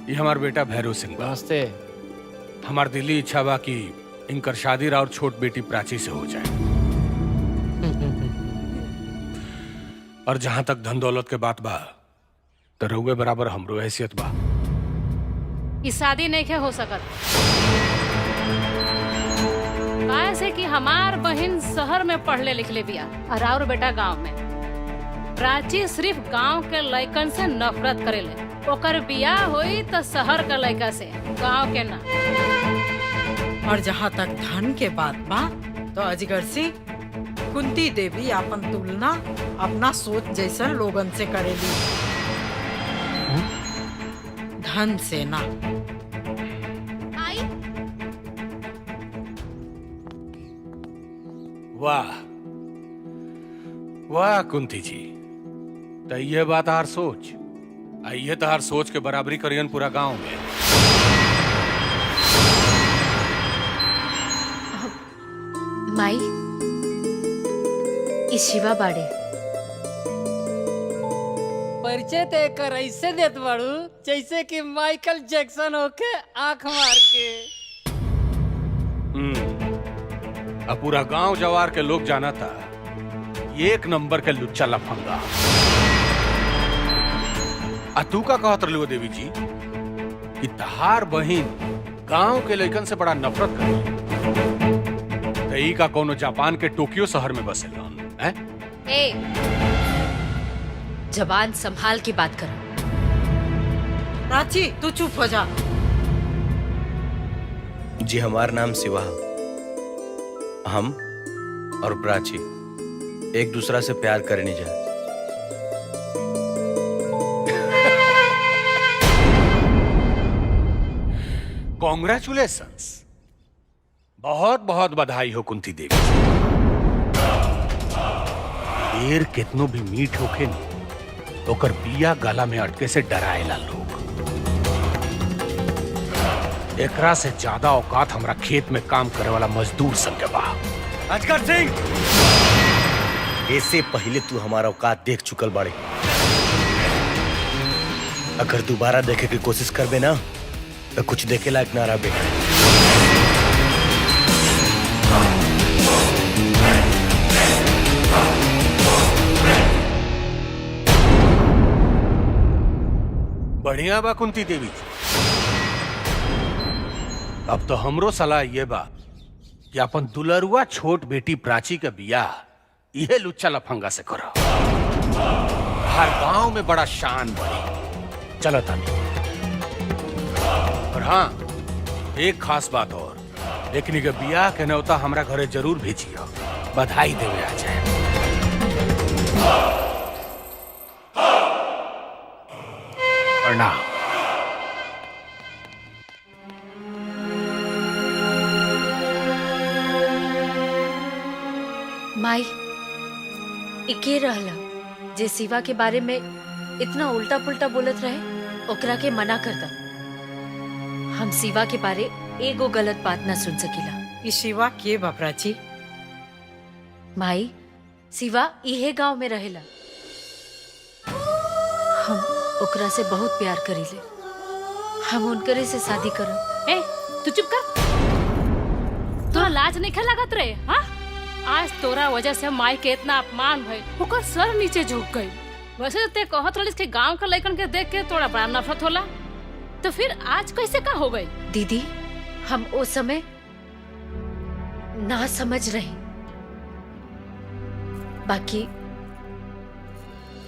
Speaker 11: ये हमार बेटा भैरव सिंह बा।
Speaker 7: नमस्ते।
Speaker 11: हमार दिली इच्छा बा कि इनकर शादी और छोट बेटी प्राची से हो जाए। और जहां तक धन दौलत के बात बा, तो रउए बराबर हमरो हैसियत बा।
Speaker 3: ई शादी नहीं के हो सकत, काहे कि हमार बहन शहर में पढ़ले लिखले बिया और बेटा गांव में। प्राची सिर्फ गांव के लड़कन से नफरत करेले। ओकर बियाह होई तो शहर का लड़का से, गांव के ना।
Speaker 12: और जहाँ तक धन के बात बा, तो अजगर सिंह, कुंती देवी अपन तुलना अपना सोच जैसन लोगन से करेली, धन से ना।
Speaker 11: वाह वाह कुंती जी, तो ये बात हार सोच, ये तो हार सोच के बराबरी करियन पूरा गांव में।
Speaker 2: माई, ई शिवा बाड़े।
Speaker 13: परिचय ते कर ऐसे देत बाड़ू जैसे कि माइकल जैक्सन होके आंख मार के।
Speaker 11: अब पूरा गांव जवार के लोग जाना था एक नंबर के लुच्चा लफंगा। तू का कहत रही देवी जी कि तहार बहिन गांव के लड़कन से बड़ा नफरत कर तई का कोनो जापान के टोक्यो शहर में बसेलन हैं?
Speaker 2: ए, जबान संभाल के बात कर।
Speaker 12: प्राची तू चुप हो जा।
Speaker 10: जी हमार नाम शिवा। हम और प्राची एक दूसरा से प्यार करने जा।
Speaker 11: कॉन्ग्रेचुलेशंस, बहुत बहुत बधाई हो कुंती देवी। देर कितनो भी मीठ होके नहीं ओकर बिया गला में अटके से डराएला लोग। एकरा से ज्यादा औकात हमरा खेत में काम करे वाला मजदूर संग के बा।
Speaker 10: अजगर सिंह, इससे पहले तू हमारा औकात देख चुकल बाड़े। अगर दोबारा देखे की कोशिश करबे ना तो कुछ देखे लायक ना रहे।
Speaker 11: बढ़िया बा कुंती देवी। अब तो हमरो सलाह ये बा कि अपन दुलरुआ छोट बेटी प्राची का बियाह यह लुच्चा लफंगा से करो। हर गांव में बड़ा शान बढ़ी। चलो तानी। और हाँ, एक खास बात और, लेकिन के बियाह के न्योता हमरा घरे जरूर भेजियो। बधाई देवे आ जाए। प्रणाम।
Speaker 2: माई, इके रहला जे शिवा के बारे में इतना उल्टा पुल्टा बोलत रहे, ओकरा के मना कर दा। हम शिवा के बारे एगो गलत बात ना सुन सकीला।
Speaker 12: ई शिवा के बा प्राची?
Speaker 2: माई, शिवा इहे गांव में रहेला। हम ओकरा से बहुत प्यार करीले। हम उनकरे से शादी करब।
Speaker 3: ए, तू चुप कर। तोरा लाज नहीं लागत रहे? हाँ, आज तोरा वजह से माई के इतना अपमान भइल, ओकर सर नीचे झुक गई। वैसे तो ते कहत रहिस कि गांव के लड़कन के देख के तोरा बड़ा नफरत होला, तो फिर आज कैसे का हो गई?
Speaker 2: दीदी, हम उस समय ना समझ रहे, बाकी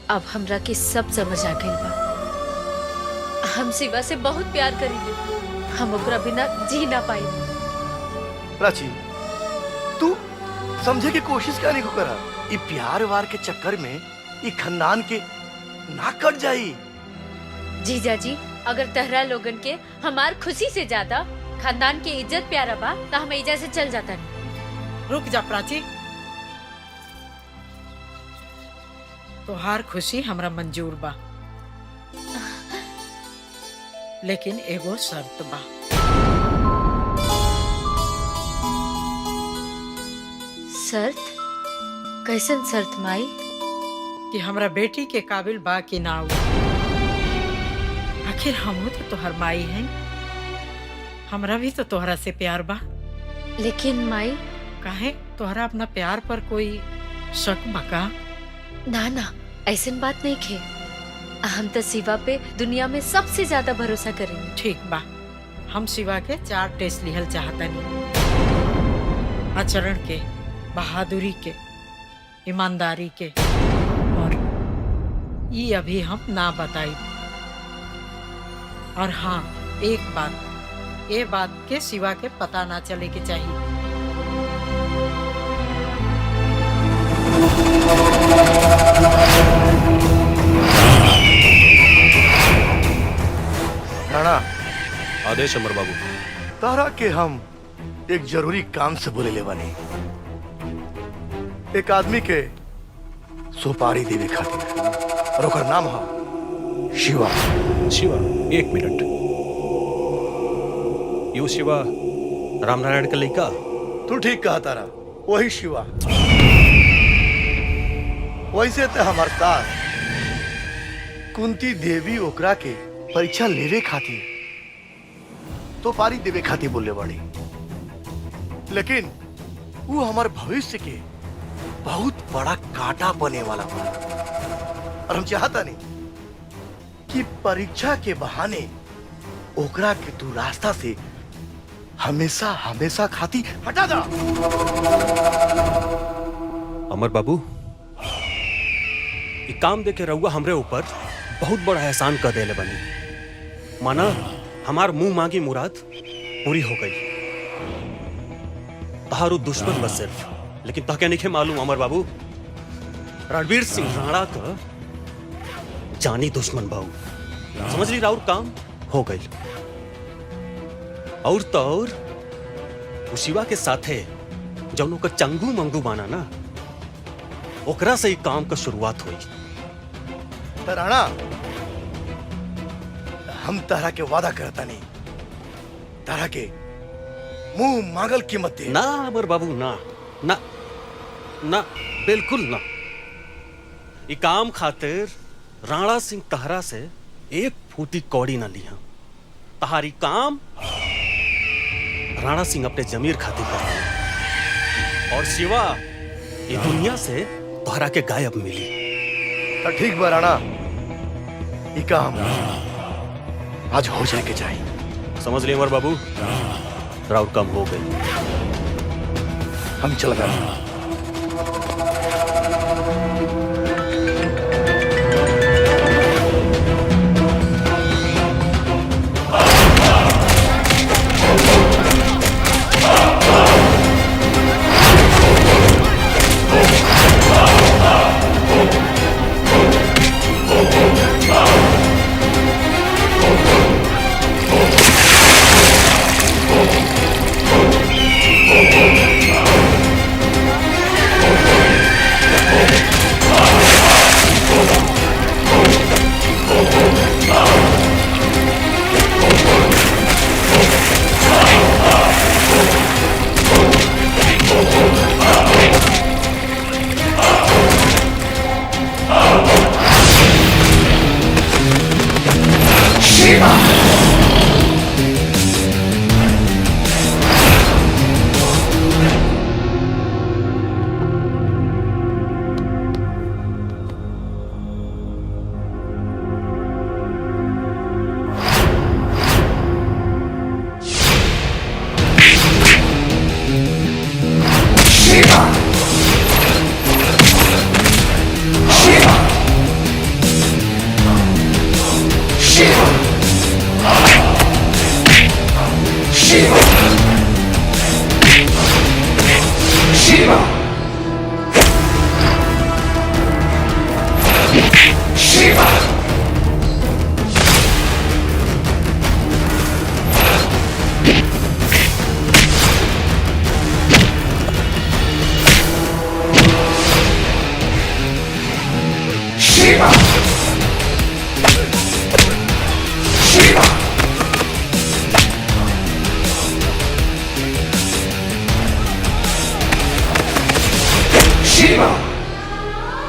Speaker 2: अब हमरा के सब समझ आ गई बा। हम शिवा से बहुत प्यार करीले। हम ओकरा बिना जी ना पाई।
Speaker 4: प्राची, तू समझे की कोशिश करने को करा। ये प्यार वार के चक्कर में ये खानदान के ना कट जाई।
Speaker 2: जीजा जी, अगर तहरा लोगन के हमार खुशी से ज्यादा खानदान के इज्जत प्यारा बा तो हम एजा से चल जाता नहीं।
Speaker 12: रुक जा प्राची, तोहार खुशी हमरा मंजूर बा, लेकिन एगो शर्त बा।
Speaker 2: शर्त? कैसन शर्त माई?
Speaker 12: कि हमरा बेटी के काबिल बा कि ना हो। आखिर हमहू तो तोहर माई हैं, हमरा भी तो तोहरा से प्यार बा।
Speaker 2: लेकिन माई,
Speaker 12: काहे तोहरा अपना प्यार पर कोई शक बा का?
Speaker 2: ना ना, ऐसन बात नहीं खे। हम तो शिवा पे दुनिया में सबसे ज्यादा भरोसा करेंगे।
Speaker 12: ठीक बा, हम शिवा के 4 टेस्ट लिहल चाहतनी। आचरण के, बहादुरी के, ईमानदारी के, और ये अभी हम ना बताई। और हाँ, एक बात, ये बात के शिवा के पता ना चले के चाहिए।
Speaker 4: राणा,
Speaker 15: आदेश अमर बाबू।
Speaker 4: तारा के हम एक जरूरी काम से बोले ले बानी। एक आदमी के सुपारी देवे खातिर, और ओकर नाम है शिवा।
Speaker 15: शिवा, एक मिनट। यू शिवा रामनारायण का लड़का?
Speaker 4: तू ठीक कहा तारा, वही शिवा। वैसे तो हमार साथ कुंती देवी ओकरा के परीक्षा लेवे खातिर तो पारी देवे खातिर बोले बड़ी, लेकिन वो हमारे भविष्य के बहुत बड़ा कांटा बने वाला बा। और हम चाहता नहीं कि परीक्षा के बहाने ओकरा के तू रास्ता से हमेशा हमेशा खाती हटा दा।
Speaker 15: अमर बाबू, ये काम देके रहुआ हमरे ऊपर बहुत बड़ा एहसान कर देले बनी। माना हमार मुंह मांगी मुराद पूरी हो गई। तहारू दुश्मन बस सिर्फ, लेकिन तहके नहीं मालूम अमर बाबू, रणवीर सिंह राणा का जानी दुश्मन बाबू। समझ ली राउर काम हो गई। और तो और शिवा के साथे जौनों का चंगू मंगू बाना ना, ओकरा से ही काम का शुरुआत हुई।
Speaker 4: राणा, हम तारा के वादा करता नहीं, तारा के मुंह मांगल कीमत दे।
Speaker 15: ना अमर बाबू, ना ना ना, बिल्कुल ना। ये काम खातिर राणा सिंह तहरा से एक फूटी कौड़ी ना लिया। तहारी काम राणा सिंह अपने जमीर खातिर कर रहा है। और शिवा ये दुनिया से तोहरा के गायब मिली।
Speaker 4: तो ठीक बा राणा, ये काम आज हो जाए के चाहिए।
Speaker 15: समझ लिए अमर बाबू, राउर काम हो गई।
Speaker 4: हम चल गए।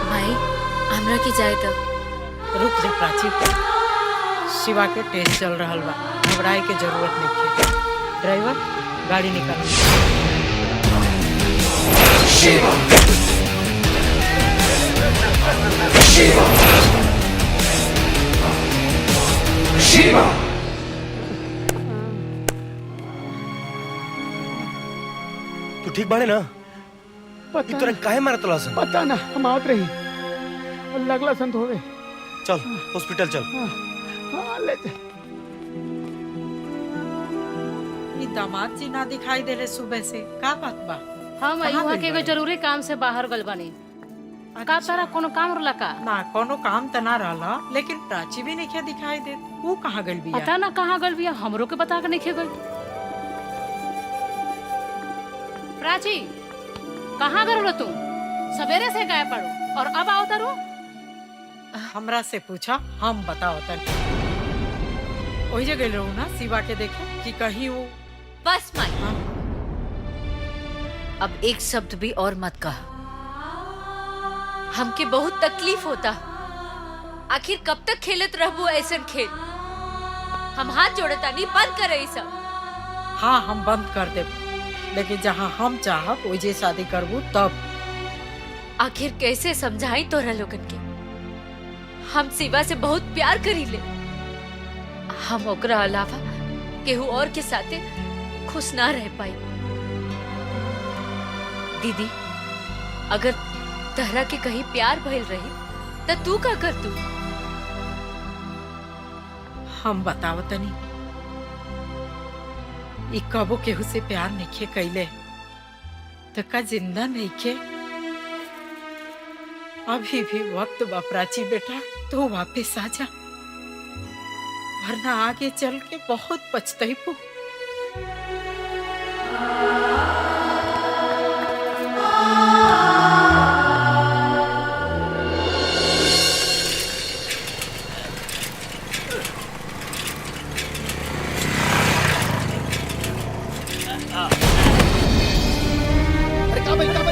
Speaker 2: भाई हमरा की जाए तब
Speaker 12: रुक जा प्राची, शिवा के टेस्ट चल रहा बा, घबराए के जरूरत नहीं है। ड्राइवर गाड़ी निकाल। शिवा शिवा शिवा
Speaker 4: तू ठीक बाड़े ना?
Speaker 8: पता
Speaker 4: तुरंत काहे मारा तलाश?
Speaker 8: पता ना, हम आवत रही लगला संत होवे।
Speaker 4: चल हॉस्पिटल चल।
Speaker 8: हाँ, ले चल।
Speaker 12: ये दामाद जी ना दिखाई दे रहे सुबह से, का बात बा?
Speaker 3: हम
Speaker 12: कहाँ
Speaker 3: यहाँ
Speaker 12: गइल
Speaker 3: के एगो
Speaker 12: बाड़ी?
Speaker 3: जरूरी काम से बाहर गल बानी। का तारा कोनो काम रहला का?
Speaker 12: ना कोनो काम त ना रहला, लेकिन प्राची भी नहीं दिखाई दे। वो कहाँ गल बिया?
Speaker 3: पता ना कहाँ गल बिया, हमरो के बता के नहीं गल। प्राची, कहाँ गल रहो तुम? सवेरे से गायब पड़ो और अब आओ तारो?
Speaker 12: हमरा से पूछा, हम बताओ तन। वही जगह गइल रहू ना शिवा के देखे कि कहीं वो।
Speaker 2: बस माई, अब एक शब्द भी और मत कहा। हमके बहुत तकलीफ होता। आखिर कब तक खेलत रहबो ऐसन खेल? हम हाथ जोड़ता नहीं, बंद करे सब।
Speaker 12: हाँ हम बंद कर दे, लेकिन जहाँ हम चाहब वही शादी करबू तब।
Speaker 2: आखिर कैसे समझाई तोरा लोगन के? हम शिवा से बहुत प्यार करी ले। हम ओकरा अलावा केहू और के साथे खुश ना रह पाई। दीदी, अगर तहरा के कहीं प्यार भइल रही तो तू का कर तू?
Speaker 12: हम बताव तनी, ई कबो केहू से प्यार नइखे कइले तो का जिंदा नइखे? अभी भी वक्त बा प्राची बेटा, तो वापस आ जा, वरना आगे चल के बहुत पछताइबू।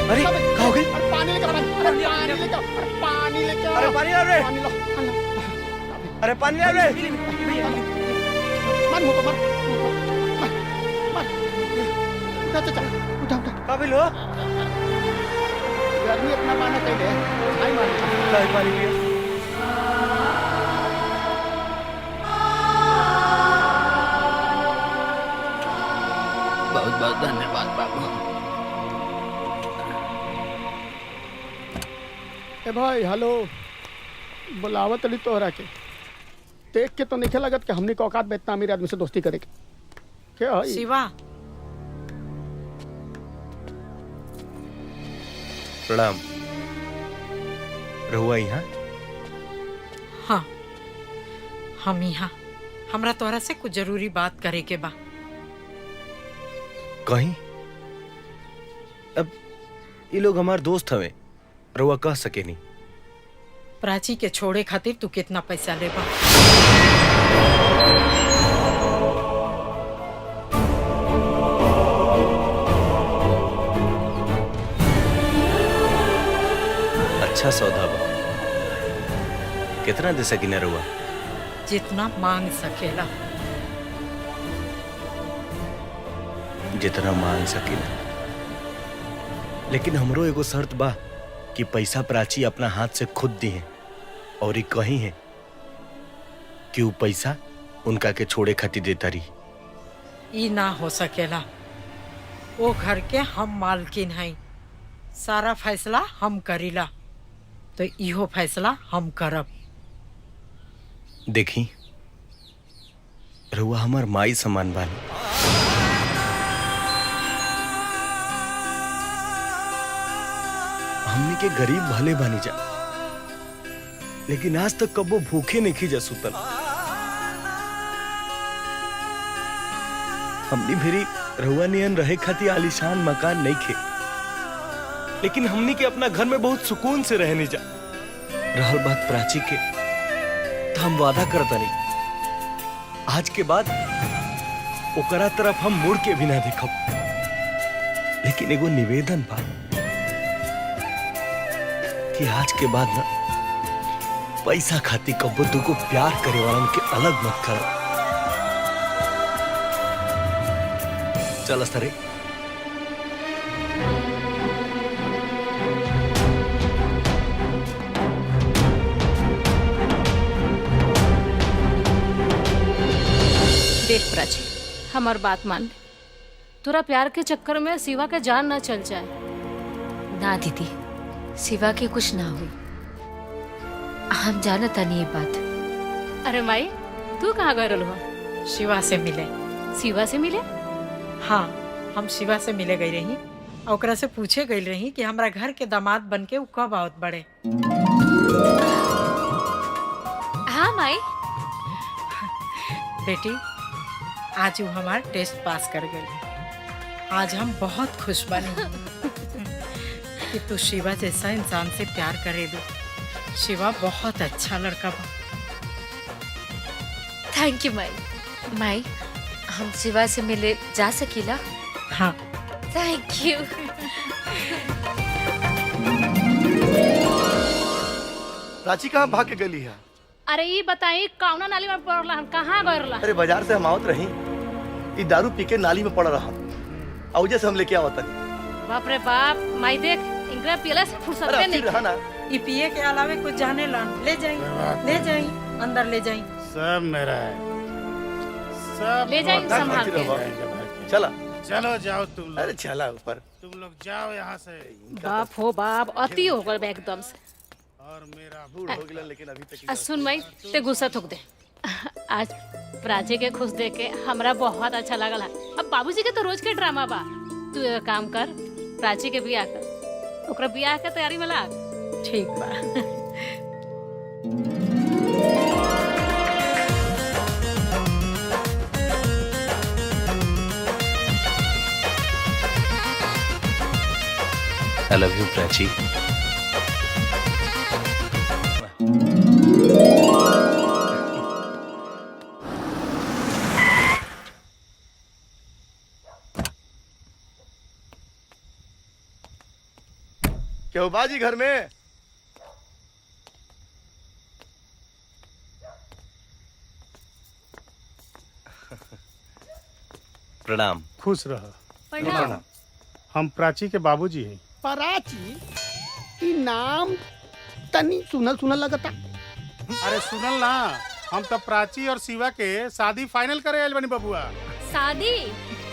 Speaker 4: अरे क्या हो गई?
Speaker 8: पानी लेकर पानी लेकर
Speaker 4: अरे पानी ला रे।
Speaker 8: पानी लो।
Speaker 4: अरे पानी ला रे।
Speaker 8: मत मुंह पर मत। उठा उठा उठा।
Speaker 4: काबिल हो?
Speaker 8: गर्मी अपना माना कहीं आई मार।
Speaker 4: लाई पानी लिया।
Speaker 7: बहुत बहुत धन्यवाद बाबू।
Speaker 8: ए भाई हेलो, बुलावत अली तोहरा के देख के तो नहीं लगत कि हमने औकात में इतना अमीर आदमी से दोस्ती करे के। क्या है
Speaker 12: शिवा?
Speaker 10: प्रणाम। रहुआ यहाँ?
Speaker 12: हाँ हम यहाँ, हमरा तोहरा से कुछ जरूरी बात करे के बा।
Speaker 10: कहीं? अब ये लोग हमार दोस्त हवे, रहुआ कह सके नहीं।
Speaker 12: प्राची के छोड़े खातिर तू कितना पैसा लेबा?
Speaker 10: अच्छा सौदा बा। कितना दे सकी ना रहुआ?
Speaker 12: जितना मांग सकेला।
Speaker 10: जितना मांग सकी ना, लेकिन हमरो एगो शर्त बा कि पैसा प्राची अपना हाथ से खुद दी है, और ये कही है कि वो पैसा उनका के छोड़े खातिर देता रही।
Speaker 12: ई ना हो सकेला। वो घर के हम मालकिन हैं, सारा फैसला हम करीला, तो इहो फैसला हम करब।
Speaker 10: देखी, रहुआ हमार माई समान बानी। हमनी के गरीब भले बानी जा, लेकिन आज तक कबो भूखे नहीं खी जा सुतल। हमनी भेरी रहुआ नियन रहे खातिर आलीशान मकान नहीं खे, लेकिन हमनी के अपना घर में बहुत सुकून से रहने जा। रहल बात प्राची के, तो हम वादा करता नहीं, आज के बाद ओकरा तरफ हम मुड़ के भी ना देखब। लेकिन एगो निवेदन बा कि आज के बाद ना पैसा खाती कब्बो दुगो प्यार करे वालन के अलग मत करो। चल सरे।
Speaker 3: देख प्राची, हमार बात मान ले। तोरा प्यार के चक्कर में शिवा के जान ना चल जाए।
Speaker 2: ना दीदी, शिवा के कुछ ना हुई। हम जानता नहीं ये बात।
Speaker 3: अरे माई, तू कहाँ गए रहो?
Speaker 12: शिवा से मिले।
Speaker 3: शिवा से मिले?
Speaker 12: हाँ, हम शिवा से मिले गई रही, ओकरा से पूछे गई रही कि हमरा घर के दामाद बन के वो कब आवत बड़े।
Speaker 2: हाँ माई।
Speaker 12: बेटी, आज वो हमार टेस्ट पास कर गई। आज हम बहुत खुश बनी कि तू शिवा जैसा इंसान से प्यार करे दो। शिवा बहुत अच्छा लड़का बा।
Speaker 2: थैंक यू माई। माई, हम शिवा से मिले जा सकीला?
Speaker 12: हाँ।
Speaker 2: Thank you.
Speaker 4: प्राची कहाँ भाग के गली है?
Speaker 3: अरे ये बताई कौना नाली में पड़ला हम कहाँ गइरला?
Speaker 4: अरे बाजार से हम आवत रही, ई दारू पी के नाली में पड़ रहा और जैसे हम लेके आवत नहीं।
Speaker 3: बाप रे बाप, माई देख इनकरा पियला से फुर्सते नहीं
Speaker 4: रहा ना।
Speaker 12: ये पिए के अलावे कुछ जाने ला, ले जाई अंदर ले जाई।
Speaker 5: सब मेरा है, सब
Speaker 3: ले जाई संभाल के।
Speaker 4: चला
Speaker 5: चलो जाओ तुम लोग।
Speaker 4: अरे चला ऊपर,
Speaker 5: तुम लोग जाओ यहाँ से।
Speaker 3: बाप हो बाप, अति हो गल बे एकदम से।
Speaker 5: और मेरा
Speaker 4: बूढ़ हो गया लेकिन अभी तक
Speaker 3: सुन माई, ते गुस्सा थूक दे। आज प्राची के खुश देख के हमरा बहुत अच्छा लगल है। अब बाबूजी के तो रोज के ड्रामा बा। तू एक काम कर, प्राची के बियाह कर, ओकरा बियाह के तैयारी में लाग।
Speaker 12: ठीक बा।
Speaker 10: I love you Prachi.
Speaker 4: क्यों बाजी घर में?
Speaker 10: प्रणाम।
Speaker 5: खुश रह।
Speaker 17: प्रणाम।
Speaker 5: हम प्राची के बाबूजी हैं।
Speaker 8: प्राची ई नाम तनी सुनल सुनल लगता।
Speaker 5: अरे सुनल ना, हम तो प्राची और शिवा के शादी फाइनल करे आइल बनी बबुआ।
Speaker 17: शादी?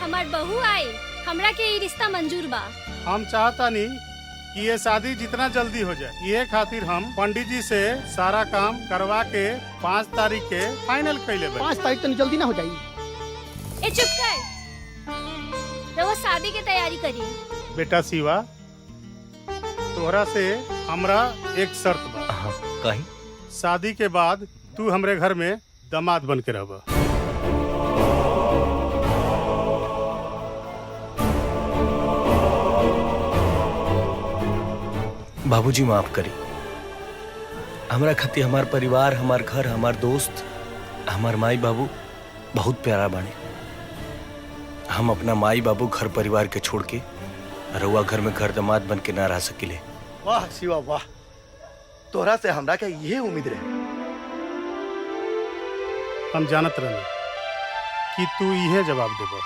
Speaker 17: हमार बहू आई, हमरा के ये रिश्ता मंजूर बा।
Speaker 5: हम चाहता नहीं कि ये शादी जितना जल्दी हो जाए, ये खातिर हम पंडित जी से सारा काम करवा के 5 तारीख के फाइनल कैले बनी।
Speaker 8: 5 तारीख तनी जल्दी ना हो जाई?
Speaker 17: ए चुप कर, रउआ शादी के तैयारी करी।
Speaker 5: बेटा शिवा, तोहरा से हमरा एक शर्त बा।
Speaker 10: कहीं?
Speaker 5: शादी के बाद तू हमरे घर में दामाद बन के रहबा।
Speaker 10: बाबूजी माफ करी, हमारा खातिर हमार परिवार, हमार घर, हमार दोस्त, हमार माई बाबू बहुत प्यारा बाने। हम अपना माई बाबू घर परिवार के छोड़ के रउआ घर में घर दामाद बन के ना रह सकिले।
Speaker 4: वाह शिवा वाह, तोहरा से हमरा के ये उम्मीद रहे।
Speaker 5: हम जानत रहे कि तू इहे जवाब देबो,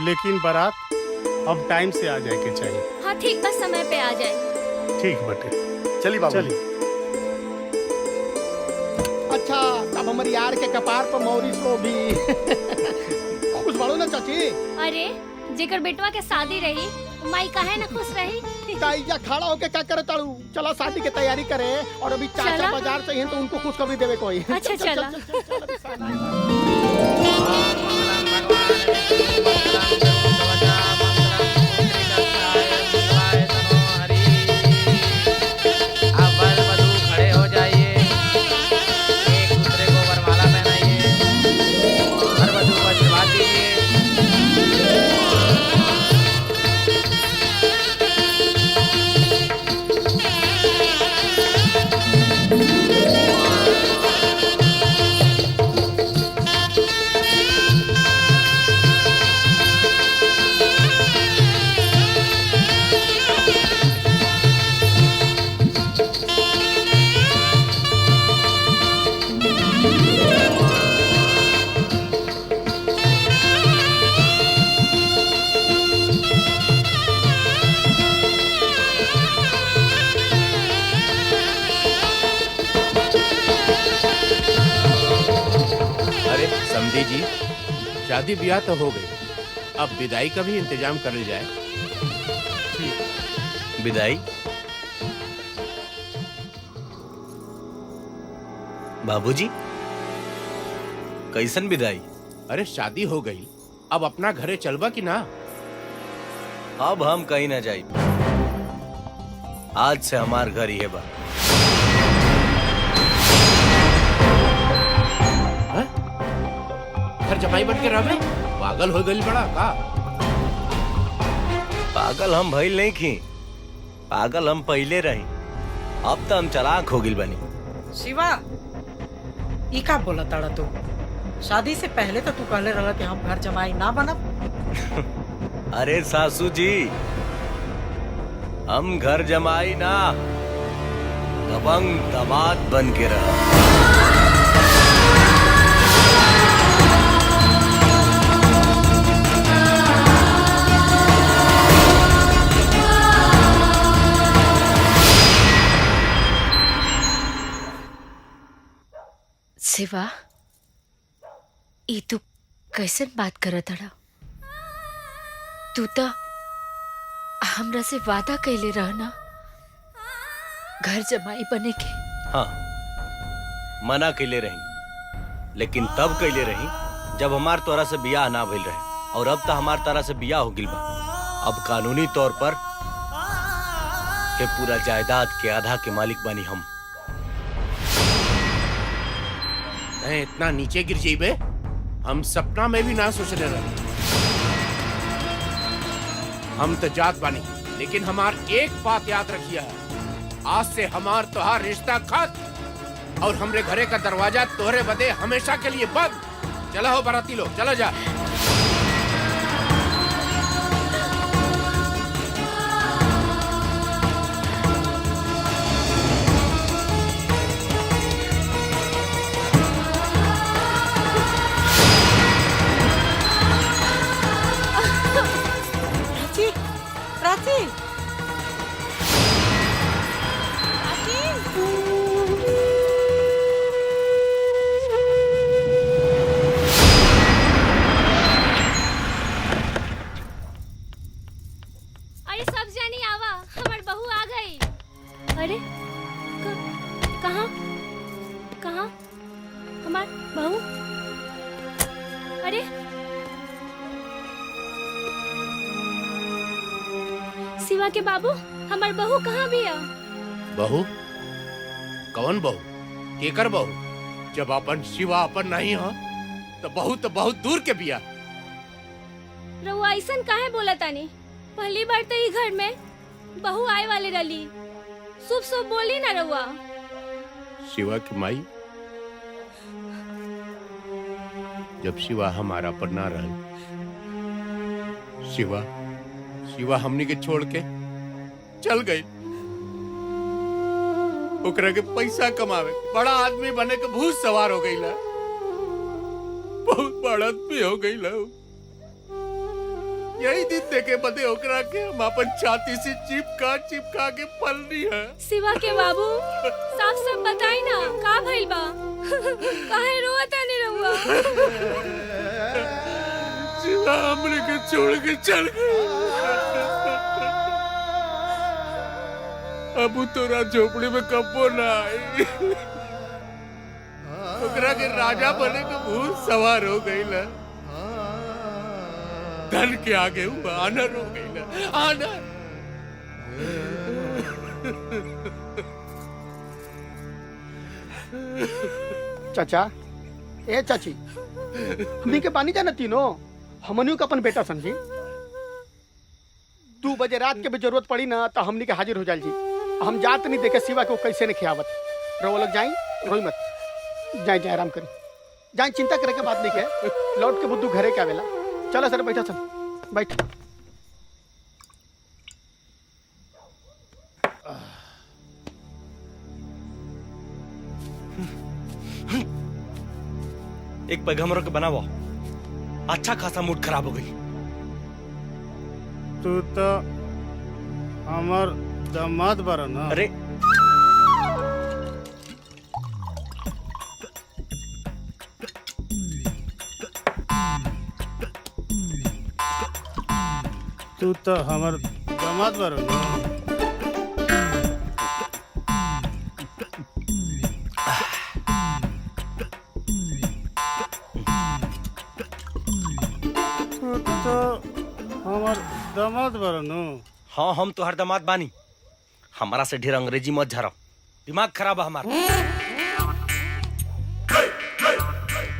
Speaker 5: लेकिन बारात अब टाइम से आ जाए के चाहिए।
Speaker 17: हाँ ठीक, बस समय पे आ जाए।
Speaker 5: ठीक बटे,
Speaker 4: चली बाबू।
Speaker 5: चली।
Speaker 8: अच्छा, तब हमारे यार के कपार पर मौरी सो भी। खुश बाड़ो ना चाची?
Speaker 17: अरे जेकर बेटवा के शादी रही, माई काहे ना खुश रही?
Speaker 8: ताईजा खड़ा होके क्या करे ताड़ू? चला शादी की तैयारी करे, और अभी चाचा
Speaker 17: चला।
Speaker 8: बाजार से हैं तो उनको खुशखबरी देवे कोई।
Speaker 17: अच्छा चला।
Speaker 7: खड़े हो जाइए, एक दूसरे को वरमाला पहनाइए, हर वधू को आशीर्वाद दीजिए।
Speaker 9: अरे समझी जी, शादी ब्याह तो हो गई, अब विदाई का भी इंतजाम कर जाए।
Speaker 10: विदाई? बाबूजी कैसन विदाई?
Speaker 9: अरे शादी हो गई, अब अपना घरे चलबा कि ना?
Speaker 10: अब हम कहीं ना जाई, आज से हमार घर ही है बा।
Speaker 9: घर जमाई बन के रहे? पागल हो गई बड़ा का?
Speaker 10: पागल हम भइल नहीं की, पागल हम पहले रही, अब तो हम चालाक हो गिल बनी।
Speaker 12: शिवा, ई का बोला ताड़ा तू? शादी से पहले तो तू कहले रहला कि हम घर जमाई ना बनब।
Speaker 10: अरे सासू जी, हम घर जमाई ना, दबंग दामाद बन के रहा।
Speaker 2: शिवा, ई तू कैसन बात करत हड़ा? तू तो हमरा से वादा कैले रह ना घर जमाई बने के।
Speaker 10: हाँ, मना कैले रही, लेकिन तब कैले रही जब हमार तोरा से बियाह ना भइल रहे, और अब तो हमार तोरा से बियाह हो गिल बा। अब कानूनी तौर पर के पूरा जायदाद के आधा के मालिक बानी हम।
Speaker 9: इतना नीचे गिर जाइबे हम सपना में भी ना सोचने रहे। हम तो जात बानी, लेकिन हमार एक बात याद रखिया है, आज से हमार तोहार रिश्ता खत्म और हमरे घरे का दरवाजा तोहरे बदे हमेशा के लिए बंद। चला हो बाराती लोग, चला जा।
Speaker 12: प्राची,
Speaker 17: अरे सब जानी आवा, हमार बहू आ गई। अरे कहाँ कहाँ हमार बहू? अरे शिवा के बाबू, हमार बहू कहाँ बिया?
Speaker 9: बहू? कौन बहू? केकर बहू? जब अपन शिवा अपन नहीं हो तो बहू तो बहुत दूर के बिया।
Speaker 17: रउआ ऐसन काहे बोला तानी? पहली बार तो ई घर में बहू आए वाले रली। शुभ शुभ बोली ना रउआ।
Speaker 9: शिवा की माई, जब शिवा हमारा पर ना रह, शिवा हमनी के छोड़ के चल गई। ओकरा के पैसा कमावे, बड़ा आदमी बने के भूत सवार हो गई ला, बहुत बड़ा आदमी हो गई ला। यही दिन देखे बदे ओकरा के हम अपन छाती से चिपका चिपका के पलनी है।
Speaker 17: शिवा के बाबू, साफ साफ बताई ना का भइल बा? काहे रोता नहीं रहुआ?
Speaker 9: शिवा हमने के छोड़ के चल गई। अब तोरा झोपड़ी में कब्बो ना आई। ओकरा के राजा बने के भूत सवार हो गई ला। धन के आगे हुआ आनर हो गई ला, आनर।
Speaker 8: चाचा, ए चाची, हमनी के पानी जाना तीनों, हमनियों का अपन बेटा समझी। 2 बजे रात के भी जरूरत पड़ी ना तो हमनी के हाजिर हो जाल जी। हम जात नहीं देखे शिवा को कैसे नहीं खियावत। रहो लोग जाई, रोई मत, जाए आराम करी, जाए, चिंता करे के बात नहीं के। लौट के बुद्धू घरे के आवेला। चलो सर, बैठा सर, बैठ।
Speaker 10: एक पैगंबरों के बनावा, अच्छा खासा मूड खराब हो गई।
Speaker 5: तू तो हमार दामाद बारा ना।
Speaker 10: अरे
Speaker 5: तू तो हमार दामाद बारा ना। तू तो हमार दामाद बारा ना।
Speaker 10: हाँ, हम तो हर दामाद बानी। हमारा से ढेर अंग्रेजी मत झराओ, दिमाग खराब है हमारा।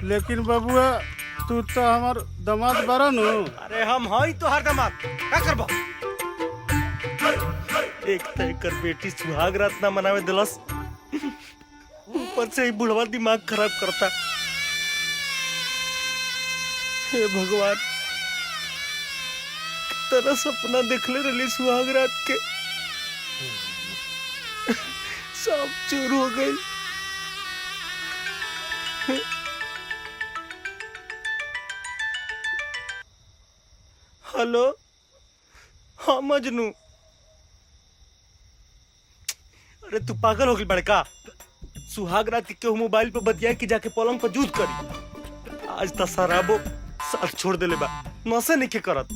Speaker 5: लेकिन बबुआ, तू तो हमार दामाद बारा नु।
Speaker 10: अरे हम हई तो हर दामाद, का करबो? एक तय कर बेटी सुहाग रात ना मनावे दिलस, ऊपर से ही बुढ़वा दिमाग खराब करता। हे भगवान, तेरा सपना देखले रही सुहाग रात के, सब चूर हो गई। हेलो, हाँ मजनू। अरे तू पागल हो गई बड़का। सुहाग रात के केहू मोबाइल पे बतिया कि जाके पलंग पर जूझ करी। आज तो शराबो साथ छोड़ देले बा, नशे नहीं के करत।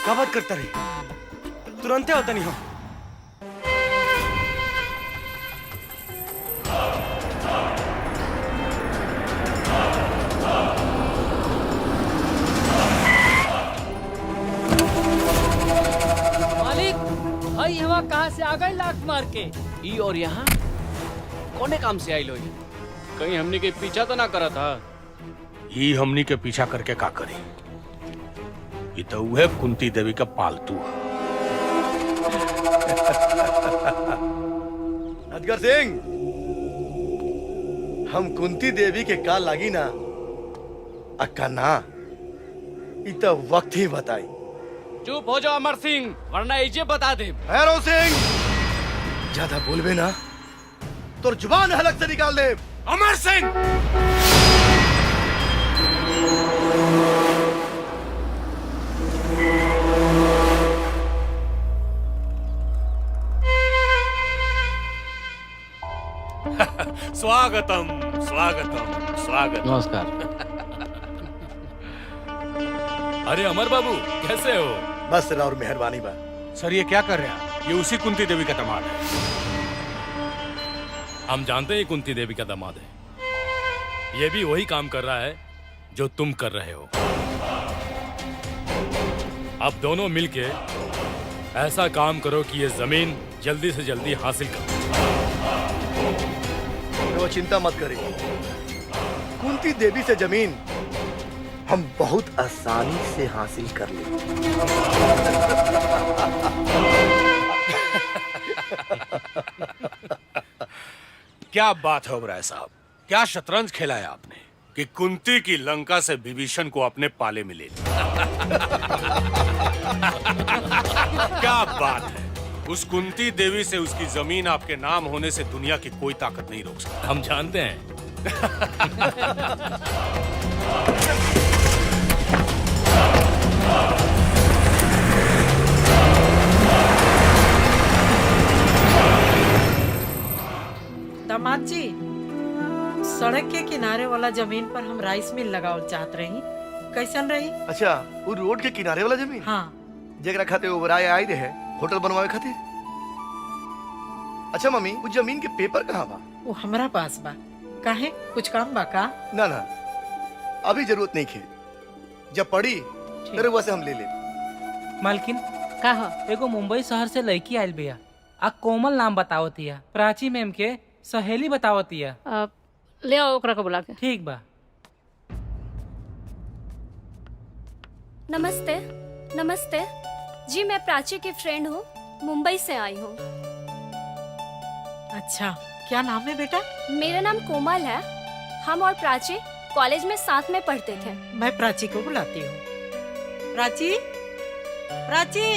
Speaker 10: क्या बात करता रही? तुरंत होता नहीं हो।
Speaker 13: मालिक, भाई हवा कहाँ से आ गई लात मार के?
Speaker 7: ई और यहाँ कोने काम से आई लो ये? कहीं हमने के पीछा तो ना करा था?
Speaker 11: ये हमनी के पीछा करके का करी? ये तो वह कुंती देवी का पालतू है।
Speaker 4: अजगर सिंह, हम कुंती देवी के का लागी ना अक्का ना, इ तो वक्त ही बताई।
Speaker 7: चुप हो जाओ अमर सिंह, वरना इजे बता दे।
Speaker 4: भैरव सिंह, ज्यादा बोलबे ना तो जुबान हलक से निकाल दे।
Speaker 9: अमर सिंह,
Speaker 10: स्वागतम स्वागतम स्वागतम।
Speaker 7: नमस्कार।
Speaker 19: अरे अमर बाबू, कैसे हो?
Speaker 4: बस और मेहरबानी बा।
Speaker 11: सर ये क्या कर रहे हैं? ये उसी कुंती देवी का दामाद है।
Speaker 19: हम जानते हैं कुंती देवी का दामाद है। ये भी वही काम कर रहा है जो तुम कर रहे हो। अब दोनों मिलके ऐसा काम करो कि ये जमीन जल्दी से जल्दी हासिल करो।
Speaker 4: वो चिंता मत करें, कुंती देवी से जमीन हम बहुत आसानी से हासिल कर लेंगे।
Speaker 11: क्या बात है ओबराय साहब, क्या शतरंज खेला है आपने कि कुंती की लंका से विभीषण को अपने पाले में ले लिया। क्या बात है। उस कुंती देवी से उसकी जमीन आपके नाम होने से दुनिया की कोई ताकत नहीं रोक सकती।
Speaker 19: हम जानते हैं।
Speaker 12: दामाद जी, सड़क के किनारे वाला जमीन पर हम राइस मिल लगावल चाहत रही, कैसन रही?
Speaker 4: अच्छा, वो रोड के किनारे वाला जमीन?
Speaker 12: हाँ।
Speaker 4: जेकरा खाते ओबराय आई रहे होटल बनवावे खातिर। अच्छा मम्मी, वो जमीन के पेपर कहाँ बा?
Speaker 12: वो हमरा पास बा। काहे, कुछ काम बा का?
Speaker 4: ना ना, अभी जरूरत नहीं खे, जब पड़ी तेरे वैसे हम ले ले।
Speaker 13: मालकिन
Speaker 3: का हो?
Speaker 13: एगो मुंबई शहर से लड़की आयल बिया। आ कोमल नाम बतावतिया, प्राची मैम के सहेली बतावतिया।
Speaker 3: ले आओ ओकरा को बुला के।
Speaker 13: ठीक बा।
Speaker 17: नमस्ते। नमस्ते जी, मैं प्राची की फ्रेंड हूँ, मुंबई से आई हूँ।
Speaker 12: अच्छा, क्या नाम है बेटा?
Speaker 17: मेरा नाम कोमल है। हम और प्राची कॉलेज में साथ में पढ़ते थे।
Speaker 12: मैं प्राची को बुलाती हूँ। प्राची, प्राची।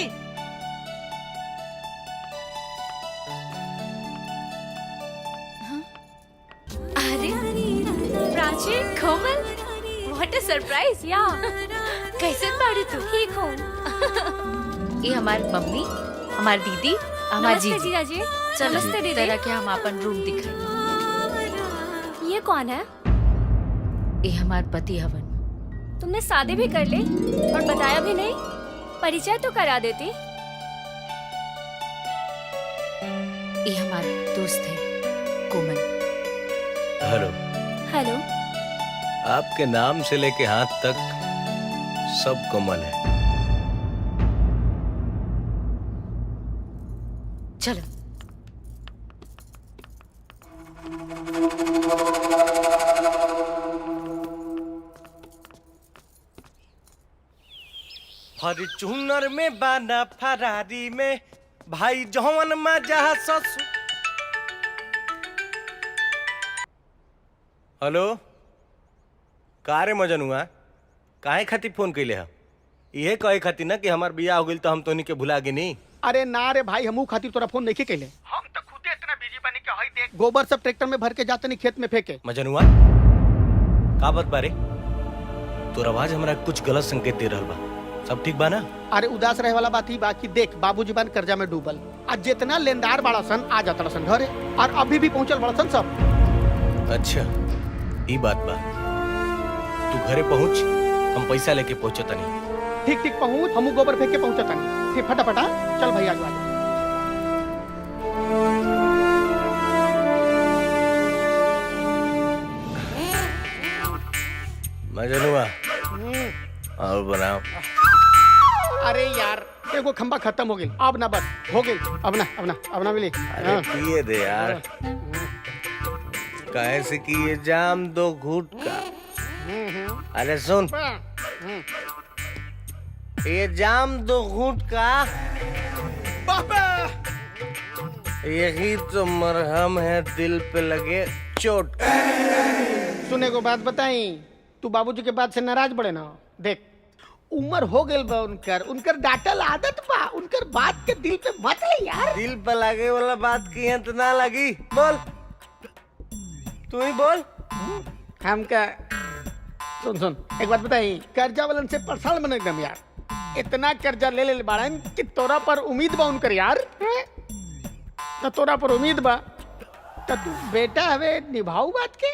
Speaker 17: अरे प्राची, कोमल, व्हाट अ सरप्राइज। या कैसे बाड़ी तू? ठीक हूँ।
Speaker 2: ये हमारी मम्मी, हमारी दीदी, हमारी
Speaker 17: नमस्ते
Speaker 2: जीजी।
Speaker 17: जीजा जी।
Speaker 2: चलो
Speaker 17: नमस्ते दीदी।
Speaker 2: तरह के हम अपन रूम दिखाई।
Speaker 17: ये कौन है?
Speaker 2: ये हमारे पति हवन।
Speaker 17: तुमने शादी भी कर ली और बताया भी नहीं? परिचय तो करा देती।
Speaker 2: ये हमारे दोस्त है कोमल।
Speaker 10: हेलो।
Speaker 17: हेलो।
Speaker 10: आपके नाम से लेके हाथ तक सब कोमल है।
Speaker 2: चलो।
Speaker 10: फॉर्च्यूनर में बाना फरारी में भाई जौन मजा ससु। हेलो, का रे मजनुआ, काहे खातिर फोन कैले है? ये कहे खातिर ना कि हमार बियाह हो गइल तो हम तोनी के भुला गिनी।
Speaker 8: अरे ना रे भाई, हमू खातिर तोरा फोन नहीं कैले। हम तो खुदे इतना बिजी बनी के हई देख गोबर सब ट्रैक्टर में भर के जाते नहीं खेत में फेंके।
Speaker 10: मजनुआ का बात बारे? तोर आवाज हमरा कुछ गलत संकेत दे रहल बा। सब ठीक बा ना?
Speaker 8: अरे उदास रहे वाला बात ही बाकी देख, बाबूजी बन कर्जा में डूबल। आज जितना लेनदार बड़ा सन आ जाता सन घरे, और अभी भी पहुंचल बड़ा सन सब।
Speaker 10: अच्छा ई बात बा। तू घरे पहुंच, हम पैसा लेके पहुंचता नहीं।
Speaker 8: ठीक ठीक पहुंच, हमू गोबर फेंक के पहुंचता नहीं। फिर फटाफटा चल भैया आ जा।
Speaker 10: मजनुआ और बनाओ।
Speaker 8: अरे यार एगो खंबा खत्म हो गई, अब ना बस हो गई। अब ना मिली।
Speaker 10: अरे पिए दे यार, काहे से कि ये जाम दो घूट का। अरे सुन, ये जाम दो घूट का, यही तो मरहम है दिल पे लगे चोट का।
Speaker 8: सुने को बात बताई, तू बाबूजी के बात से नाराज बड़े ना। देख उम्र हो गई बा उनकर डांटल आदत बा, उनकर बात के दिल पे मत ले यार।
Speaker 10: दिल पे लगे वाला बात की है तो ना लगी। बोल, तू ही बोल।
Speaker 8: हम का सुन एक बात बताई, कर्जा वालन से परेशान बन एकदम यार। इतना कर्जा ले बाड़न कि तोरा पर उम्मीद बा उनकर यार। तो तोरा पर उम्मीद बा तो तू बेटा हवे निभाऊ बात के।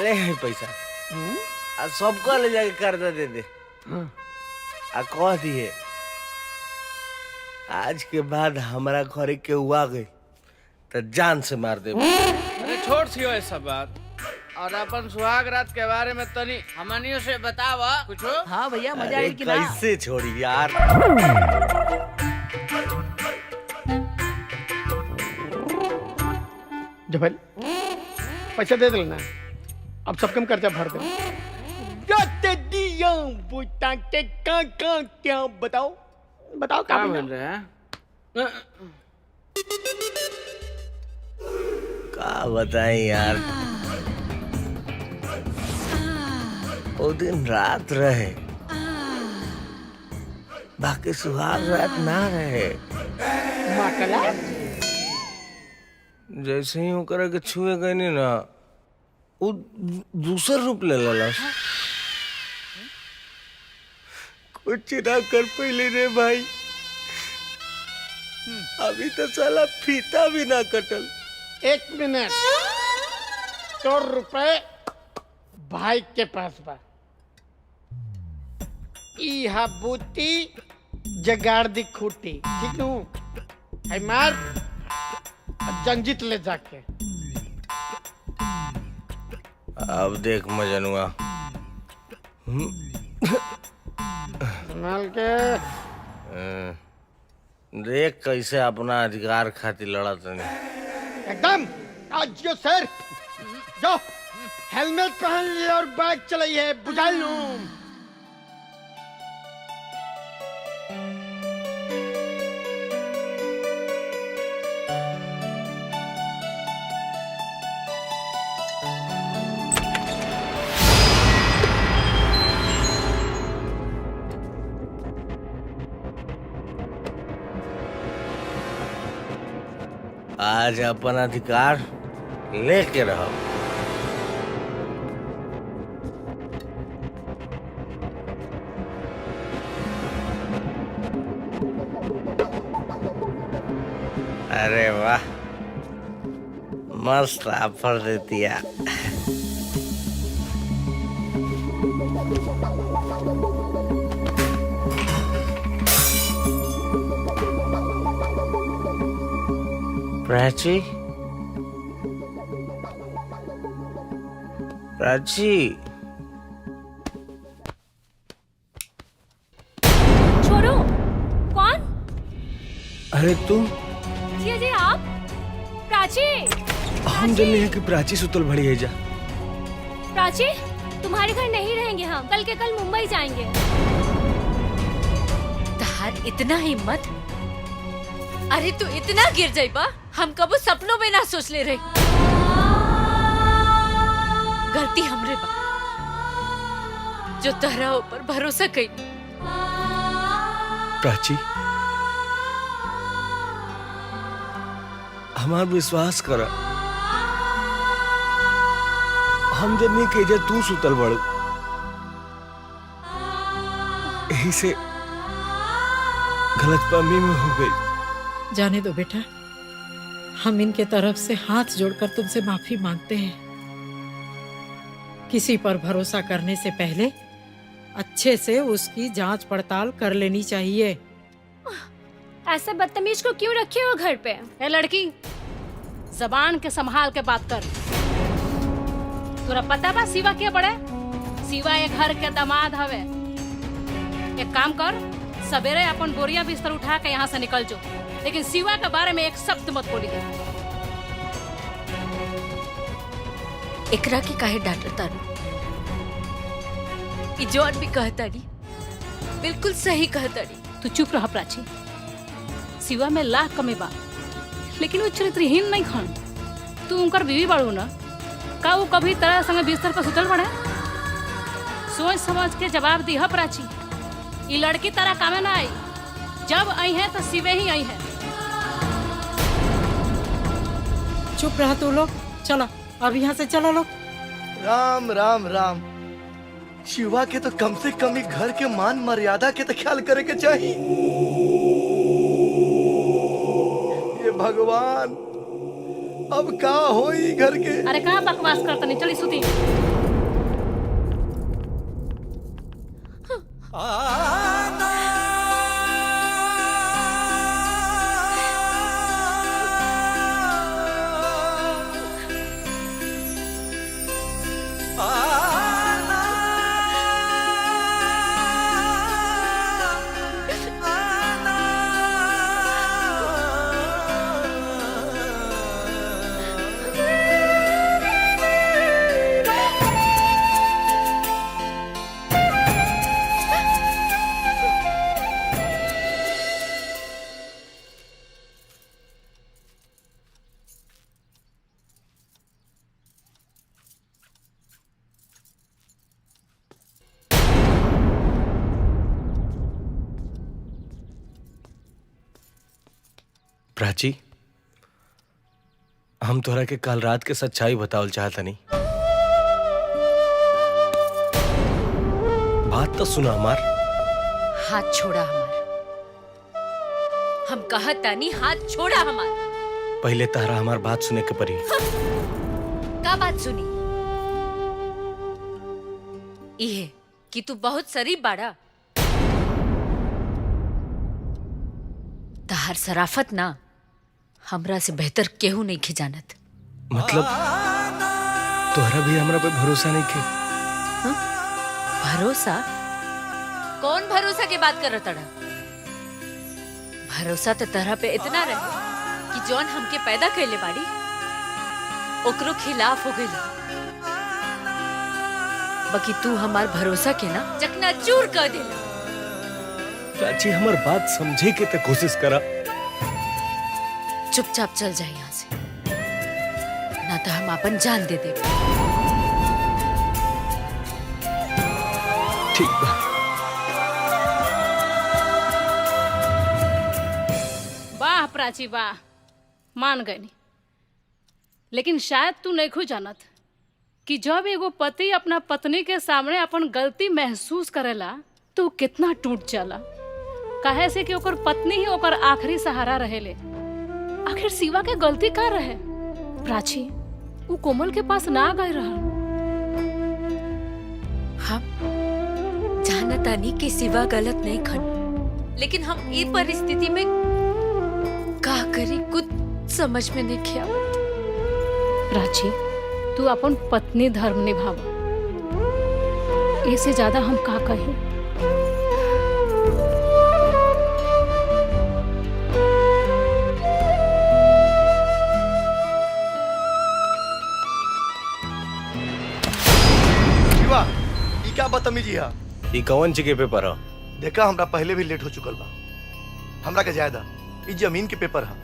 Speaker 10: ले है पैसा, आ सबको ले जाके कर्जा दे दे। आ कह दिए आज के बाद हमारा घरे के हुआ गई तो जान से मार दे।
Speaker 7: अरे छोड़ छियो ये सब बात, और अपन सुहाग रात के बारे में तनी हमनियों से बतावा कुछ।
Speaker 1: हाँ भैया, मजा
Speaker 10: अरे
Speaker 1: आई कि ना?
Speaker 10: कैसे छोड़ी यार।
Speaker 8: जबल पैसा दे देना, अब सब कम कर्जा भर दे। बताओ क्या
Speaker 7: बन रहा है?
Speaker 10: का बताएं यार, वो दिन रात रहे, बाकी सुहाग रात ना रहे। जैसे ही ओकरा के छुए गए नी ना, वो दूसर रूप ले लेला। कुछ ना कर पहले रे भाई, अभी तो साला फीता भी ना कटल।
Speaker 8: एक मिनट, 100 रुपए भाई के पास बा। इहा बूटी जगाड़ दी खूटी, ठीक नू? है मार जंजीत ले जाके।
Speaker 10: अब देख मजनुआ,
Speaker 8: संभाल के
Speaker 10: देख कैसे अपना अधिकार खातिर लड़ा तनी।
Speaker 8: एकदम आज जो सर जो हेलमेट पहन लिए और बाइक चलाइए, बुझा लूं।
Speaker 10: आज अपन अधिकार लेके रहो। अरे वाह, मस्त ऑफर दे दिया। प्राची, प्राची,
Speaker 17: छोड़ो। कौन?
Speaker 10: अरे तुम?
Speaker 17: जी जी आप? प्राची?
Speaker 10: हम जल्दी है कि प्राची सुतल भड़ी है जा।
Speaker 17: प्राची, तुम्हारे घर नहीं रहेंगे हम, कल के कल मुंबई जाएंगे।
Speaker 2: तहार इतना हिम्मत? अरे तू इतना गिर जाइबा, हम कबो सपनों में ना सोच ले रहे। गलती हमरे बा, जो तहरा ऊपर भरोसा कई।
Speaker 10: प्राची, हमार विश्वास करा, हम जन्नी के जे तू सुतल बड़, यही से गलतफहमी में हो गई।
Speaker 12: जाने दो बेटा, हम इनके तरफ से हाथ जोड़कर तुमसे माफी मांगते हैं। किसी पर भरोसा करने से पहले अच्छे से उसकी जांच पड़ताल कर लेनी चाहिए।
Speaker 17: ऐसे बदतमीज को क्यों रखे हो घर पे?
Speaker 3: ए लड़की, जबान के संभाल के बात कर। तोरा पता बा शिवा के बड़े? शिवा ये घर के दामाद हवे। एक काम कर, सवेरे अपन बोरिया बिस्तर उठा के यहाँ से निकल जो, लेकिन शिवा के बारे में एक शब्द मत बोली।
Speaker 2: एकरा की काहे डांटता रू? ई जौन भी कहता नी बिल्कुल सही कहता नी।
Speaker 3: तू चुप रह प्राची। शिवा में लाख कमी बा, लेकिन वो चरित्रहीन नहीं खन। तू उनकर बीवी बाड़ू ना, का वो कभी तरह संग बिस्तर पर सुतल पड़े? सोच समझ के जवाब दी है प्राची। ये लड़की तरह कामे ना आई। जब आई है तो शिवे ही आई है।
Speaker 12: चुप रहा तू लोग, चलो अब यहाँ से चलो लोग।
Speaker 4: राम राम राम। शिवा के तो कम से कम घर के मान मर्यादा के तो ख्याल करे के चाहिए। ये भगवान, अब का होई घर के?
Speaker 3: अरे कहाँ बकवास करता नहीं, चली सुती।
Speaker 10: प्राची, हम तोहरा के कल रात के सच्चाई बतावल चाहता नहीं। बात तो सुना हमार।
Speaker 2: हाथ छोड़ा हमार। हम कहत तानी हाथ छोड़ा हमार।
Speaker 10: पहले तहरा हमार बात सुने के पड़ी।
Speaker 2: का बात सुनी? इहे कि तू बहुत शरीफ बाड़ा। तहार सराफत ना हमरा से बेहतर केहू नहीं के जानत।
Speaker 10: मतलब तोहरा भी हमरा पे भरोसा नहीं के?
Speaker 2: भरोसा? कौन भरोसा के बात कर रहा? भरोसा तो तरह पे इतना रहे कि जौन हमके पैदा कैले बाड़ी ओकरो खिलाफ हो गई। बाकी तू हमार भरोसा के ना चकनाचूर कर देला।
Speaker 10: प्राची, हमार बात समझे के तो कोशिश करा।
Speaker 2: चुपचाप चल जाए यहाँ से, ना तो हम अपन जान दे दे।
Speaker 10: ठीक बा।
Speaker 3: वाह प्राची वाह, मान गई। लेकिन शायद तू नहीं खो जानत कि जब एगो पति अपना पत्नी के सामने अपन गलती महसूस करेला तो कितना टूट जाला। काहे से कि ओकर पत्नी ही ओकर आखिरी सहारा रहेले। आखिर शिवा के गलती का रहे? प्राची, वो कोमल के पास ना गए रहा।
Speaker 2: हम जानता नहीं कि शिवा गलत नहीं खन, लेकिन हम इस परिस्थिति में का करी कुछ समझ में नहीं किया।
Speaker 3: प्राची, तू अपन पत्नी धर्म निभावा। इससे ज्यादा हम का कहें?
Speaker 4: शिवा, ई क्या बदतमीजी है?
Speaker 10: ई कौन जगह पे पड़ा?
Speaker 4: देखा, हमरा पहले भी लेट हो चुकल बा। हमरा के ज्यादा ई जमीन के पेपर है।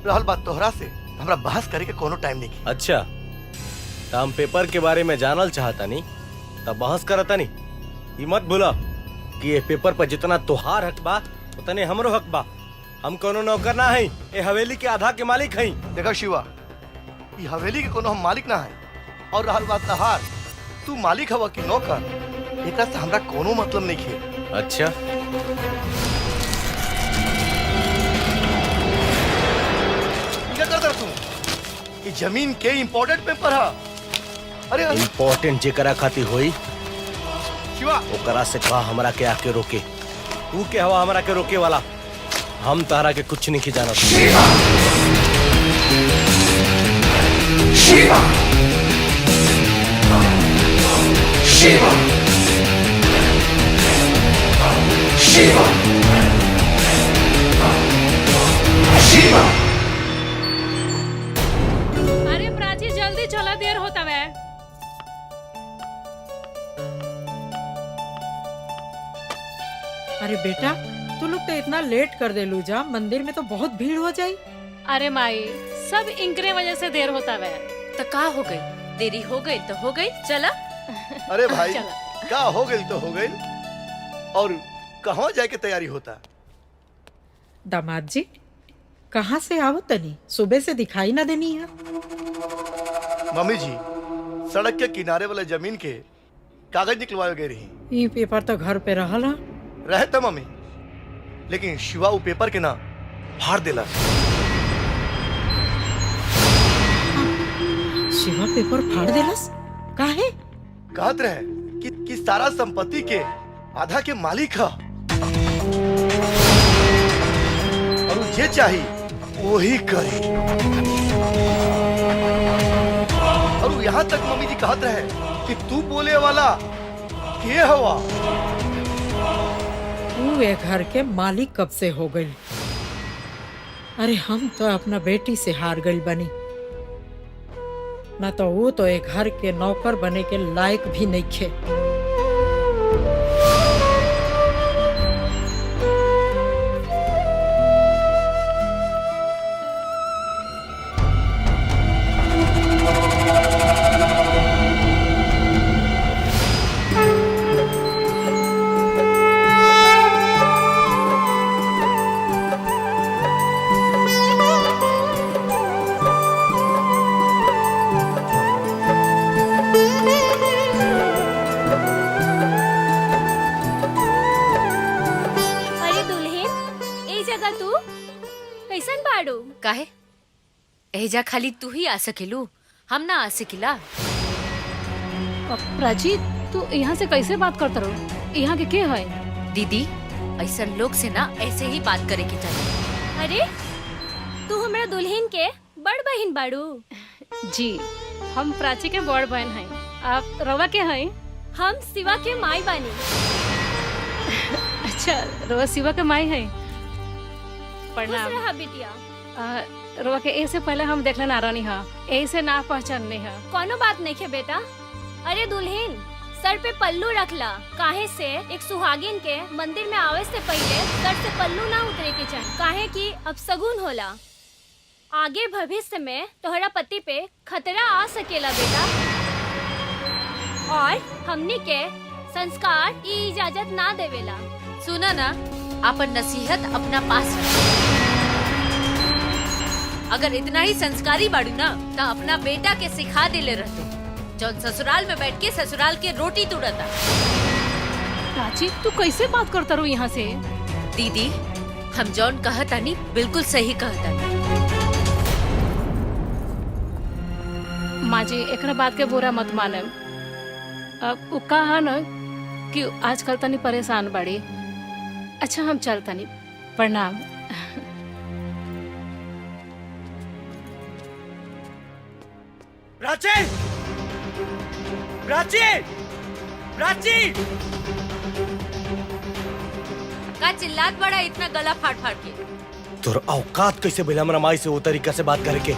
Speaker 4: रहल बात तोहरा से, हमरा बहस करे के कोनो टाइम नहीं की।
Speaker 10: अच्छा, तो हम पेपर के बारे में जानल चाहता नहीं, तब बहस करता नहीं। ये मत भूला कि ये पेपर पर जितना तोहार हक बा उतने हमरो हक बा। हम कोनो नौकर ना है, ये हवेली के आधा के मालिक हैं।
Speaker 4: देखा शिवा, ये हवेली के कोनो हम मालिक ना है। और रहल बात तहार, तू मालिक हवा कि नौकर, एकरा से हमरा कोनो मतलब नहीं है।
Speaker 10: अच्छा,
Speaker 4: क्या करता तू? ये जमीन के इम्पोर्टेंट पेपर है। अरे
Speaker 10: इम्पोर्टेंट जेकरा खातिर होई
Speaker 4: शिवा,
Speaker 10: ओकरा से कहा हमरा के आके रोके। तू के हवा हमरा के रोके वाला? हम तारा के कुछ नहीं जाना।
Speaker 18: शिवा शिवा शिवा शिवा शिवा।
Speaker 3: अरे प्राची जल्दी चला, देर होता है।
Speaker 12: अरे बेटा, तू लोग तो इतना लेट कर दे लूजा, मंदिर में तो बहुत भीड़ हो जाई।
Speaker 3: अरे माई, सब इनकरे वजह से देर होता है।
Speaker 2: तो का हो गई? देरी हो गई तो हो गई, चला।
Speaker 4: अरे भाई,
Speaker 3: चला।
Speaker 4: का हो गई तो हो गई। और कहाँ जाए के तैयारी होता?
Speaker 12: दामाद जी, कहाँ से आओ तनी? सुबह से दिखाई ना देनी है।
Speaker 4: मम्मी जी, सड़क के किनारे वाले जमीन के कागज निकलवाए गए रही।
Speaker 12: ये पेपर तो घर पे रहल है।
Speaker 4: रहे तो मम्मी, लेकिन शिवा वो पेपर के ना फाड़ देला।
Speaker 12: शिवा पेपर फाड़ देलस? काहे?
Speaker 4: कहत रहे कि सारा संपत्ति के आधा के मालिक है और वो जे चाही वही करे। और वो यहाँ तक मम्मी जी कहत रहे कि तू बोले वाला के हवा?
Speaker 12: तू ये घर के मालिक कब से हो गई? अरे हम तो अपना बेटी से हार गई बनी, ना तो वो तो एक घर के नौकर बने के लायक भी नहीं थे।
Speaker 2: काहे? एजा खाली तू ही आ सकेलू, हम ना आ सकिला।
Speaker 3: प्राची, तू यहाँ से कैसे बात करता रहो? यहाँ के है?
Speaker 2: दीदी, ऐसा लोग से ना ऐसे ही बात करे के चाहिए।
Speaker 17: अरे तू हमरा दुल्हन के बड़ बहन बाड़ू?
Speaker 3: जी, हम प्राची के बड़ बहन हैं। आप रवा के हैं?
Speaker 17: हम शिवा के माई बानी।
Speaker 3: अच्छा, रवा शिवा के माई है।
Speaker 17: प्रणाम। खुश रहा बिटिया।
Speaker 3: रवा के ऐसे पहले हम देखले ना रानी हा, ऐसे ना पहचानने हा।
Speaker 17: कोनो बात नहीं है बेटा। अरे दुल्हन, सर पे पल्लू रखला, काहे से एक सुहागिन के मंदिर में आवे से पहले सर से पल्लू ना उतरे के चाहिए, काहे कि अब सगुन होला। आगे भविष्य में तोहरा पति पे खतरा आ सकेला बेटा। और हमनी के संस्कार ई इजाजत ना देवेला।
Speaker 2: सुना ना, अपन नसीहत अपना पास रख। अगर इतना ही संस्कारी बाड़ू ना, तो अपना बेटा के सिखा देले रहते, जौन ससुराल में बैठ के ससुराल के रोटी तुड़ता।
Speaker 3: प्राची, तू कैसे बात करता रू यहाँ से?
Speaker 2: दीदी, हम जौन कहता नहीं बिल्कुल सही कहता नहीं।
Speaker 3: माँ जी, एक बात के बुरा मत माने। अब वो कहा न कि आजकल तनी परेशान बाड़ी। अच्छा, हम चलता नहीं। प्रणाम।
Speaker 10: प्राची! प्राची! प्राची!
Speaker 2: का चिल्लात बड़ा इतना गला फाड़ फाड़ के?
Speaker 10: तोर औकात कैसे भइल हमरा माई से वो तरीका से बात करे के?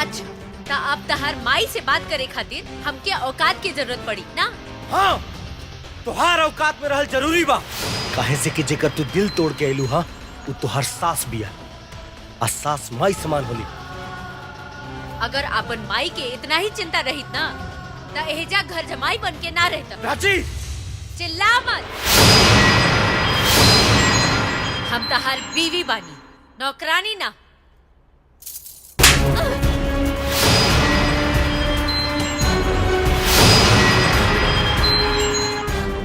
Speaker 2: अच्छा, ता अब तहार माई से बात करे खातिर हमके औकात की जरूरत पड़ी ना?
Speaker 10: हाँ, तोहार औकात में रहल जरूरी बा। काहे से कि जेकर तू दिल तोड़ के आइलू हा, वो तोहार सास बिया। आ सास माई समान होली।
Speaker 2: अगर अपन माई के इतना ही चिंता रहित ना, त एजा घर जमाई बन के ना रहता।
Speaker 10: प्राची
Speaker 2: चिल्ला मत। हम तहार बीवी बानी, नौकरानी ना।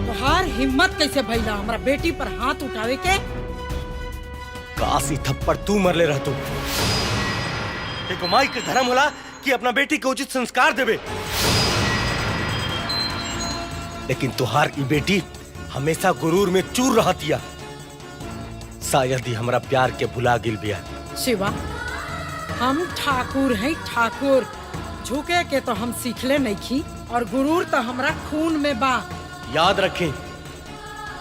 Speaker 12: तोहार हिम्मत कैसे भइला हमरा बेटी पर हाथ उठावे के?
Speaker 10: काशी थप्पड़ तू मरले रह तू। माई के धर्म होला कि अपना बेटी के उचित संस्कार देवे, लेकिन तुहार ई बेटी हमेशा गुरूर में चूर रहतिया। शायद ही हमरा प्यार के भुला गिल बिया।
Speaker 12: शिवा, हम ठाकुर हैं ठाकुर। झुके के तो हम सीखले नहीं खी और गुरूर तो हमरा खून में बा।
Speaker 10: याद रखें,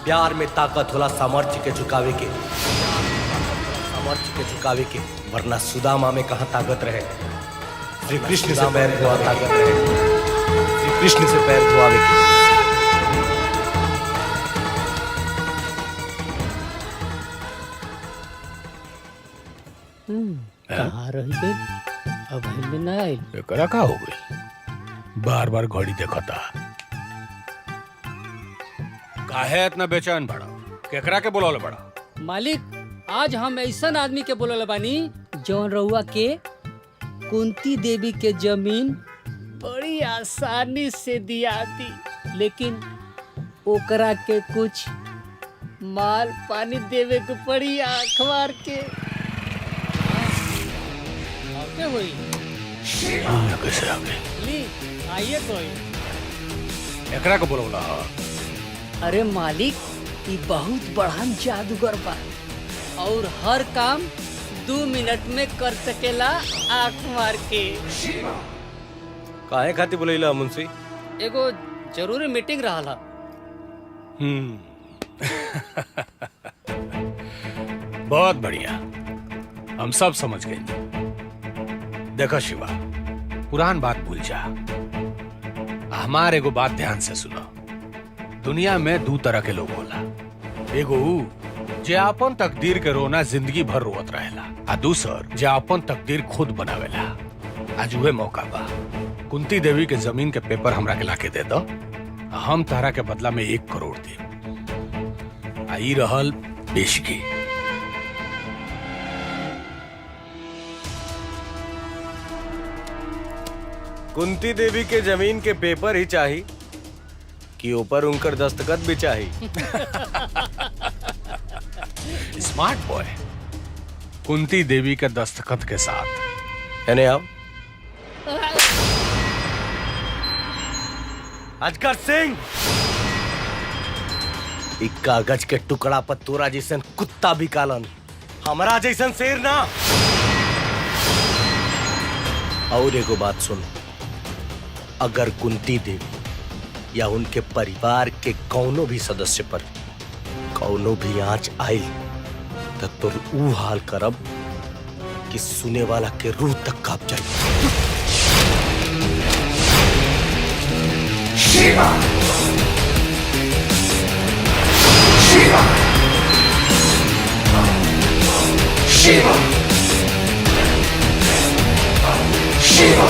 Speaker 10: प्यार में ताकत होला सामर्थ्य के झुकावे के, सामर्थ्य के झुकावे के, वरना सुदामा में कहाँ ताकत रहे। श्री कृष्ण से पैर धोआ ताकत रहे, श्री कृष्ण से पैर धोआवे के।
Speaker 13: कहाँ रही गई? अब हिल ना आई।
Speaker 11: एकरा का हो गई? बार बार घड़ी देखता। काहे इतना बेचैन बड़ा? केकरा के बोलौले बड़ा?
Speaker 13: मालिक, आज हम ऐसा आदमी के बोलल बानी जौन रउआ के कुंती देवी के जमीन बड़ी आसानी से दिया दी, लेकिन ओकरा के कुछ माल पानी देवे के पड़ी आँख मार के। आके हुई
Speaker 11: कैसे आ गई?
Speaker 13: ली आइए कोई।
Speaker 11: एकरा के बोलौला?
Speaker 13: अरे मालिक, ये बहुत बड़हन जादूगर बा और हर काम 2 मिनट में कर सकेला आँख मार के।
Speaker 10: काहे खातिर बोलैला मुंशी?
Speaker 13: एगो जरूरी मीटिंग रहला।
Speaker 11: बहुत बढ़िया, हम सब समझ गए। देखो शिवा, पुरान बात भूल जा। हमारे एगो बात ध्यान से सुनो। दुनिया में 2 तरह के लोग होला। एगो जे अपन तकदीर के रोना जिंदगी भर रोवत रहेला, आ दूसर जे अपन तकदीर खुद बनावेला। आज उहे मौका बा। कुंती देवी के जमीन के पेपर हमरा के लाके दे दो, हम तारा के बदला में 1 करोड़ दे। आई रहल पेशगी।
Speaker 10: कुंती देवी के जमीन के पेपर ही चाहिए कि ऊपर उनकर दस्तखत भी चाहिए?
Speaker 11: Smart boy. कुंती देवी के दस्तखत के साथ।
Speaker 10: यानी आप अजगर सिंह, एक कागज के टुकड़ा पर तोरा जैसन कुत्ता भी कालन, हमरा जैसन शेर ना। और एगो बात सुन, अगर कुंती देवी या उनके परिवार के कौनो भी सदस्य पर कौनो भी आंच आई तो तुर ऊ हाल करब कि सुने वाला के रूह तक कांप जाए।
Speaker 18: शिवा शिवा शिवा शिवा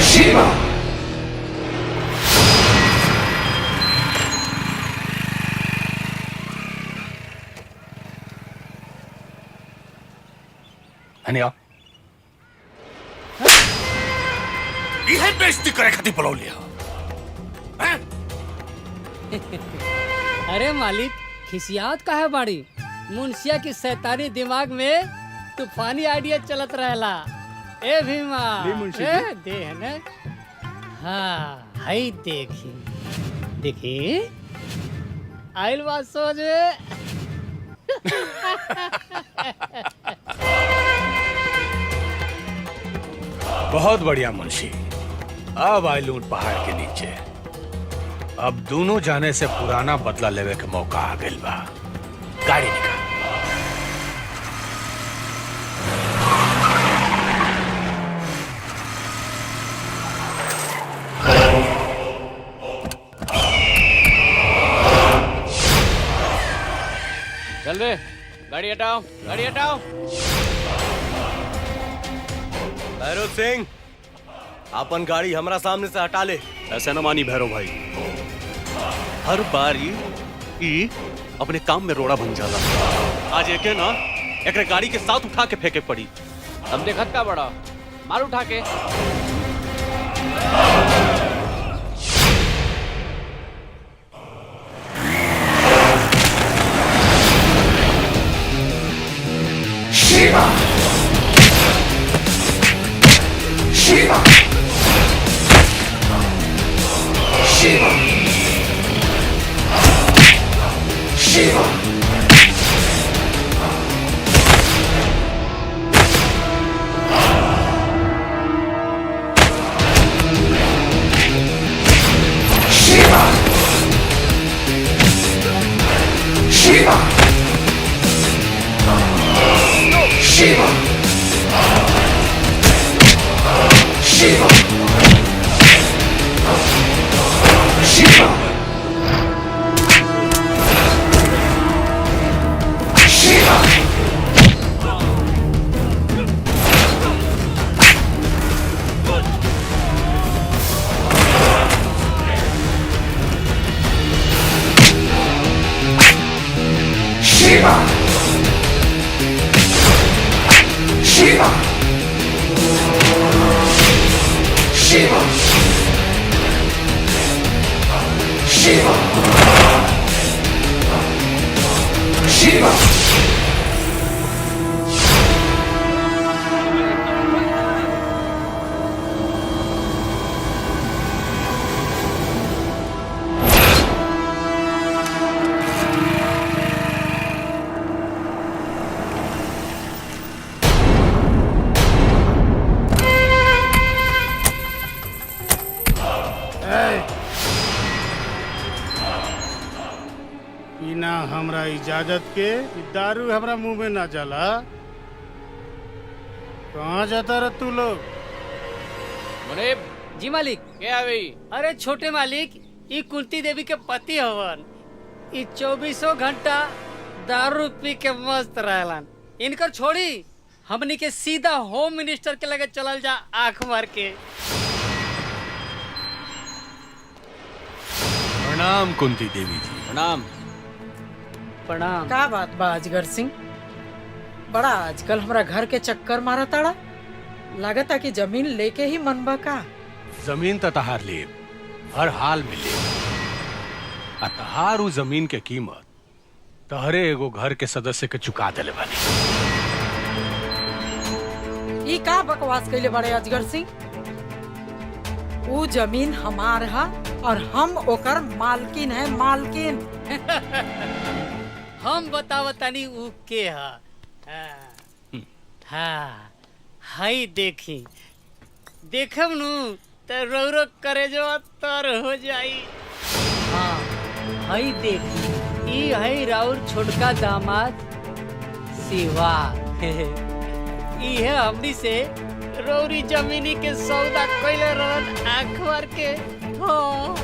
Speaker 18: शिवा
Speaker 11: हनिया यह बेइज्जती करे खातिर बुलौली हो।
Speaker 13: अरे मालिक, खिसियात काहे बाड़ी? मुंशिया की शैतानी दिमाग में तूफानी आइडिया चलत रहेला। ए भीमा, दे है ना? हाँ, हाई देखी देखी आइल बात सोच में।
Speaker 11: बहुत बढ़िया मुंशी। अब आई लूट पहाड़ के नीचे। अब दोनों जाने से पुराना बदला लेवे के मौका आ गइल बा। गाड़ी निकाल।
Speaker 7: चल रे, गाड़ी हटाओ, गाड़ी हटाओ।
Speaker 10: भैरव सिंह, अपन गाड़ी हमरा सामने से हटा ले।
Speaker 15: ऐसे न मानी भैरव भाई, हर बार ई अपने काम में रोड़ा बन जाला। आज एके ना एक गाड़ी के साथ उठा के फेंके पड़ी।
Speaker 7: हम देखत का बड़ा, मार उठा के।
Speaker 18: Shiva! Shiva! Shiva! Shiva! Shiva! Shiva! Shiva! Shiva! Shiva! Shiva! Shiva! Shiva! Shiva! Shiva! Shiva!
Speaker 5: बिना हमरा इजाजत के ई दारू हमरा मुंह में ना जाला। कहाँ जाता रह तू लोग?
Speaker 7: मुनीब
Speaker 13: जी मालिक।
Speaker 7: के आवी?
Speaker 13: अरे छोटे मालिक, ई कुंती देवी के पति हवन। ई 24 घंटा दारू पी के मस्त रहलन। इनकर छोड़ी हमनी के सीधा होम मिनिस्टर के लगे चलल जा आंख मार के।
Speaker 11: प्रणाम कुंती देवी जी।
Speaker 7: प्रणाम।
Speaker 13: प्रणाम। का बात बा अजगर सिंह, बड़ा आजकल हमरा घर के चक्कर मारा ताड़ा। लागता कि जमीन लेके ही मनबा का?
Speaker 11: जमीन तो तहार ले, हर हाल में ले। आ तहार उ जमीन के कीमत तहरे एगो घर के सदस्य के चुका देले बानी।
Speaker 12: ई का बकवास कैले बड़े अजगर सिंह? वो जमीन हमार है और हम ओकर मालकिन है, मालकिन।
Speaker 13: हम बतावतानी ऊ के हा। हाँ, हाई देखी देखम नु तो रौरो करे जो तर हो जाई। हाँ, हाई देखी ई है राउर छोटका दामाद शिवा। ई है हमनी से रौरी जमीनी के सौदा कैले रहन आँख मार के। हाँ।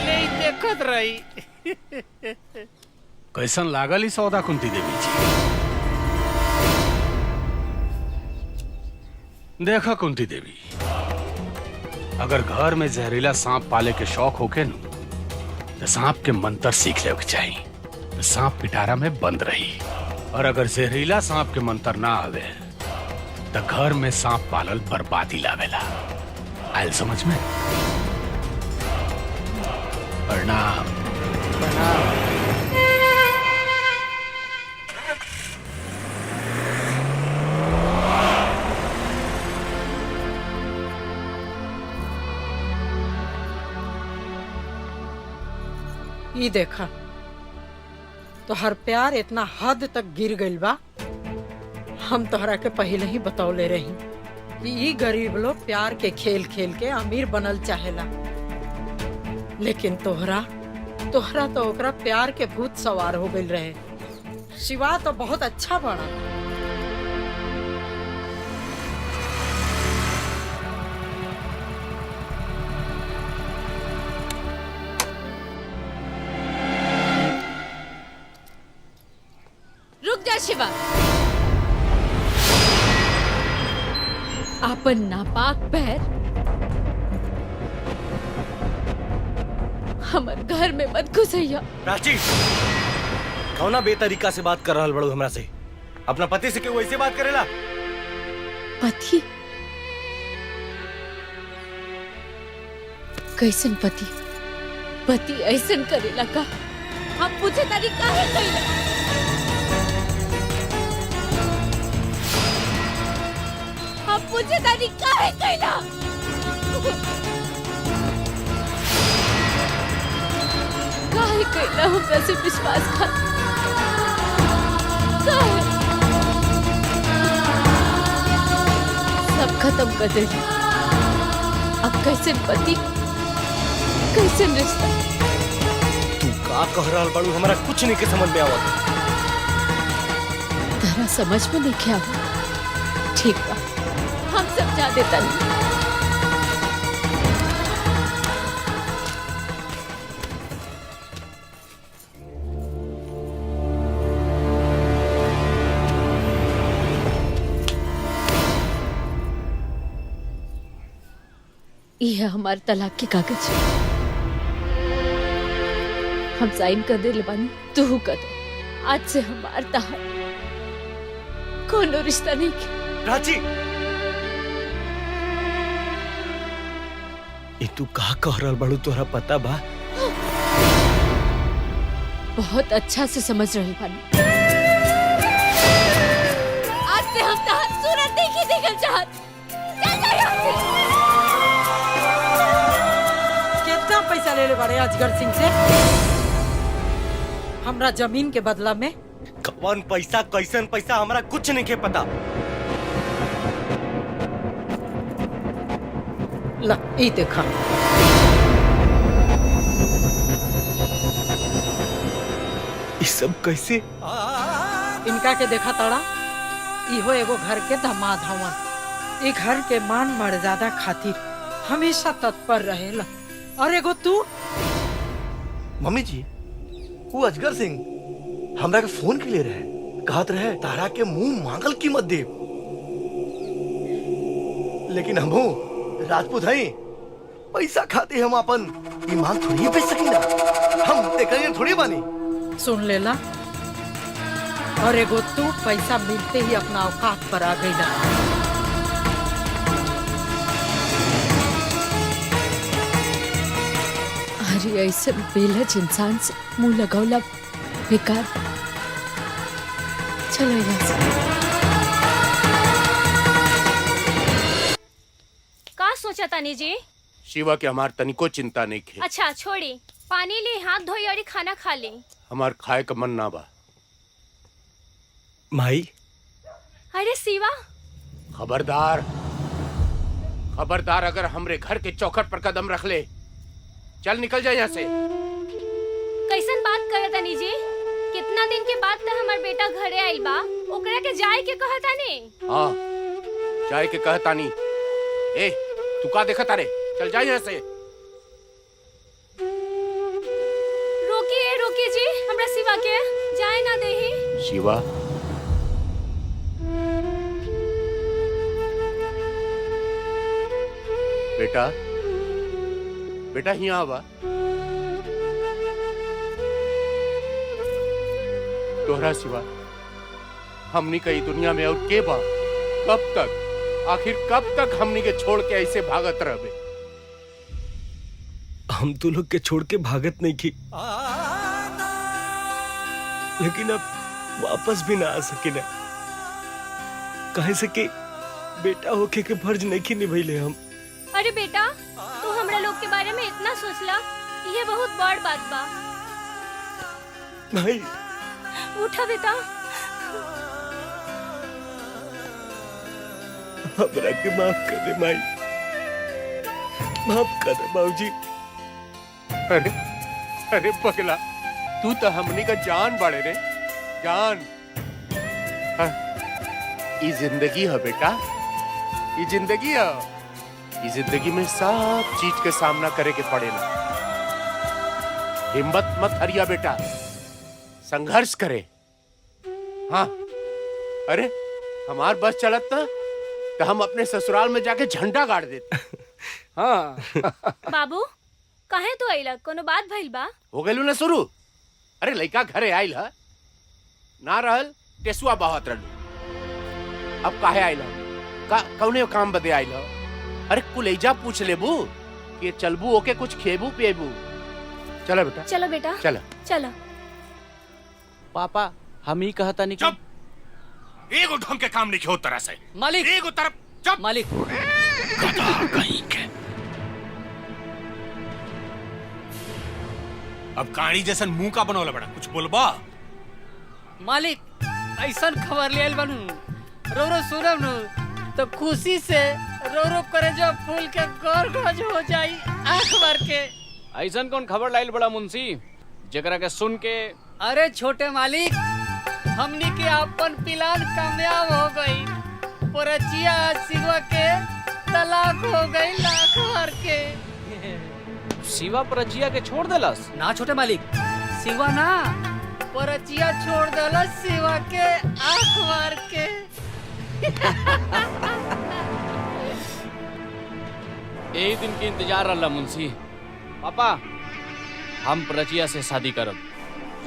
Speaker 13: ले देखत रही।
Speaker 11: कैसन लागल ई सौदा कुंती देवी जी? देखा कुंती देवी, अगर घर में जहरीला सांप पाले के शौक होके न, तो सांप के मंत्र सीख ले के चाहिए, तो सांप पिटारा में बंद रही। और अगर जहरीला सांप के मंत्र ना आवे तो घर में सांप पालल बर्बादी लावेला। आयल समझ में? प्रणाम।
Speaker 12: ई देखा तो हर प्यार इतना हद तक गिर गइल बा। हम तोहरा के पहले ही बतौले रही कि ई गरीब लोग प्यार के खेल खेल के अमीर बनल चाहेला, लेकिन तोहरा तो ओकरा प्यार के भूत सवार हो गइल रहे। शिवा तो बहुत अच्छा बना।
Speaker 2: रुक जा शिवा। आपन नापाक पैर हमर घर में मत घुसैया।
Speaker 10: प्राची, कौना बेतरीका से बात कर रहल बड़ू हमरा से? अपना पति से क्यों ऐसे बात करेला?
Speaker 2: पति? कैसन पति? पति ऐसन करेला का? आप पूछे तारी काहे कइला? आप पूछे तारी काहे कइला? काहे कइला हमरा से विश्वासघात? काहे? सब खत्म कर दे। अब कैसन पति, कैसन रिश्ता?
Speaker 10: तू का कह रहल बड़ू? हमरा कुछ नहीं के समझ में आवत।
Speaker 2: तारा समझ में नहीं आवा? ठीक बा, हम समझा देता नहीं। यह है हमारे तलाक के कागज। हम साइन कर दे बानी, तू कर दे। आज से हमार तहार कोनो रिश्ता नहीं के।
Speaker 10: प्राची, ये तू का कह रहल बड़ू? तोरा पता बा?
Speaker 2: बहुत अच्छा से समझ रहे बानी। आज से हम तहार सूरत देखी देखल चाहत। चल जा यहाँ से।
Speaker 12: कितना पैसा ले ले बारे अजगर सिंह से? हमरा जमीन के बदला में?
Speaker 10: कौन पैसा, कैसन पैसा, हमरा कुछ नहीं के पता।
Speaker 12: ला, ई देखा।
Speaker 10: ये सब कैसे?
Speaker 12: इनका के देखा ताड़ा? इहो एगो घर के दामाद हवन। ई घर के मान मर्यादा खातिर हमेशा तत्पर रहेला। और एगो तू?
Speaker 4: मम्मी जी, वो अजगर सिंह हमरा के फोन के लिए रहे, कहत रहे तारा के मुंह मांगल कीमत दे। लेकिन हमहू राजपूत हई, पैसा खाते हम अपन ईमान थोड़ी बेच सकीना। हम देखलिए थोड़ी बानी।
Speaker 12: सुन लेला। और एगो तू पैसा मिलते ही अपना औकात पर आ गईला।
Speaker 2: अरे ऐसे बेलज इंसान से मुंह लगौला बेकार। चलो यहाँ से।
Speaker 17: का सोचा तानी जी?
Speaker 9: शिवा के हमार तनिको चिंता नहीं खे।
Speaker 17: अच्छा छोड़ी, पानी ली, हाथ धोई और खाना खा ली।
Speaker 9: हमार खाए का मन ना बा।
Speaker 10: माई।
Speaker 17: अरे शिवा,
Speaker 9: खबरदार, खबरदार, अगर हमरे घर के चौखट पर कदम रख ले, चल निकल जाए यहाँ से।
Speaker 17: कैसन बात करत तानी जी? कितना दिन के बाद तो हमार बेटा घरे आइल बा, ओकरा के जाए के कहता नहीं।
Speaker 9: हाँ, जाए के कहता नहीं। ए, तू का देखा तारे? चल जाए यहाँ से।
Speaker 17: रोकिए रोकिए जी, हमरा शिवा के जाए ना देही।
Speaker 9: शिवा, बेटा, बेटा यहाँ आवा। तोहरा सिवा हमनी कई दुनिया में और के बा? कब तक, आखिर कब तक हमनी के छोड़ के ऐसे भागत रहबे?
Speaker 10: हम तो लोग के छोड़ के भागत नहीं की, लेकिन अब वापस भी ना आ सके ना। कहे से कि बेटा होके के फर्ज नहीं की निभैले हम।
Speaker 17: अरे बेटा, तू हमरा लोग के बारे में इतना सोचला, ये बहुत बड़ बात बा।
Speaker 10: भाई
Speaker 17: उठा बेटा।
Speaker 10: हमरा के माफ कर दे माई, माफ कर दे बाबूजी।
Speaker 9: अरे अरे पगला, तू तो हमनी का जान बाड़े रे, जान। हाँ, ये जिंदगी है बेटा, ये जिंदगी है। ये जिंदगी में सब चीज के सामना करे के पड़ेला। हिम्मत मत हरिया बेटा, संघर्ष करे। हाँ, अरे हमार बस चलत ना तो हम अपने ससुराल में जाके झंडा गाड़ देते। हाँ।
Speaker 17: बाबू काहे तो आइला, कोनो बात भइल बा?
Speaker 9: हो गइलू ना शुरू। अरे लड़का घरे आइल है ना, रहल टेसुआ बहत रहलू। अब काहे आइल का कौने काम बदे आइल? अरे कुलैजा पूछ लेबू कि चलबू ओके कुछ खेबू पिएबू। चलो बेटा,
Speaker 17: चलो बेटा,
Speaker 9: चलो
Speaker 17: चलो।
Speaker 7: पापा हम ही कहता नहीं।
Speaker 11: चुप, एगो ढंग के काम नहीं हो तरह से।
Speaker 13: मालिक
Speaker 11: एगो तरफ चुप।
Speaker 13: मालिक
Speaker 11: गधा कहीं के। अब कहानी जैसन मुंह का बनौला बड़ा, कुछ बोलबा?
Speaker 13: मालिक ऐसा खबर ले आइल बनू, रो रो सुनब नु तो खुशी से रो रो करे जो फूल के गोर गोज हो जाई आंख भर के।
Speaker 7: ऐसन कौन खबर लाइल बड़ा मुंशी जकरा के सुन के?
Speaker 13: अरे छोटे मालिक, हमनी के अपन प्लान कामयाब हो गई। परचिया शिवा के तलाक हो गई लाख भर के।
Speaker 7: शिवा परचिया के छोड़ देलस?
Speaker 13: ना छोटे मालिक, शिवा ना, परचिया छोड़ देलस शिवा के आंख भर के।
Speaker 7: यही दिन के इंतजार रहला मुंशी। पापा हम परचिया से शादी करब।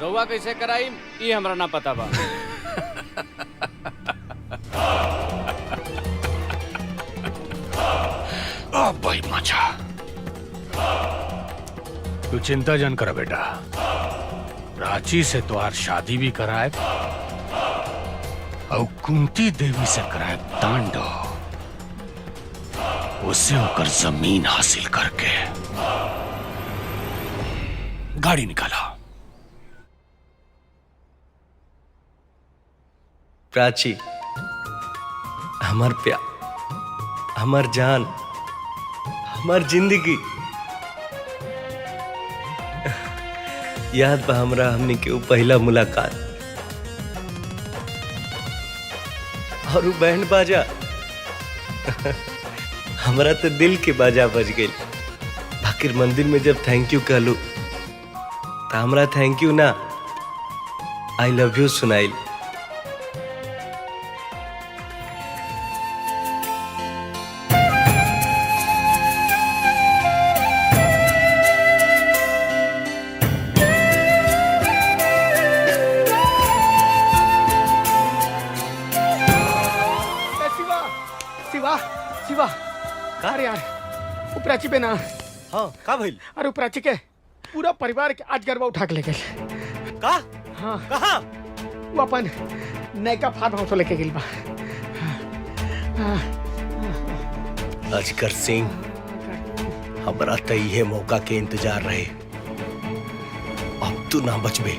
Speaker 7: रउआ कैसे कराई ये हमरा ना पता बा।
Speaker 11: अब भाई मचा, तू चिंता जन कर बेटा। प्राची से तुम्हार शादी भी कराए और कुंती देवी से कराए तांडव। उससे होकर जमीन हासिल करके गाड़ी निकाला।
Speaker 10: प्राची, हमार प्यार, हमार जान, हमार जिंदगी। याद बा हमरा हमनी के पहला मुलाकात और उ बैंड बाजा। हमरा तो दिल के बाजा बज गई। बाकिर मंदिर में जब थैंक यू कहलू तो हमरा थैंक यू ना, आई लव यू सुनाइल।
Speaker 8: शिवा, अरे यार वो प्राची पे ना।
Speaker 10: हाँ का भइल?
Speaker 8: अरे वो प्राची के पूरा परिवार के आज गरबा उठा के ले गए।
Speaker 10: का?
Speaker 8: हाँ
Speaker 10: कहाँ?
Speaker 8: वो अपन नयका फार्म हाउस लेके गेल बा।
Speaker 10: अजगर सिंह, हमरा तो ये मौका के इंतजार रहे। अब तू ना बचबे।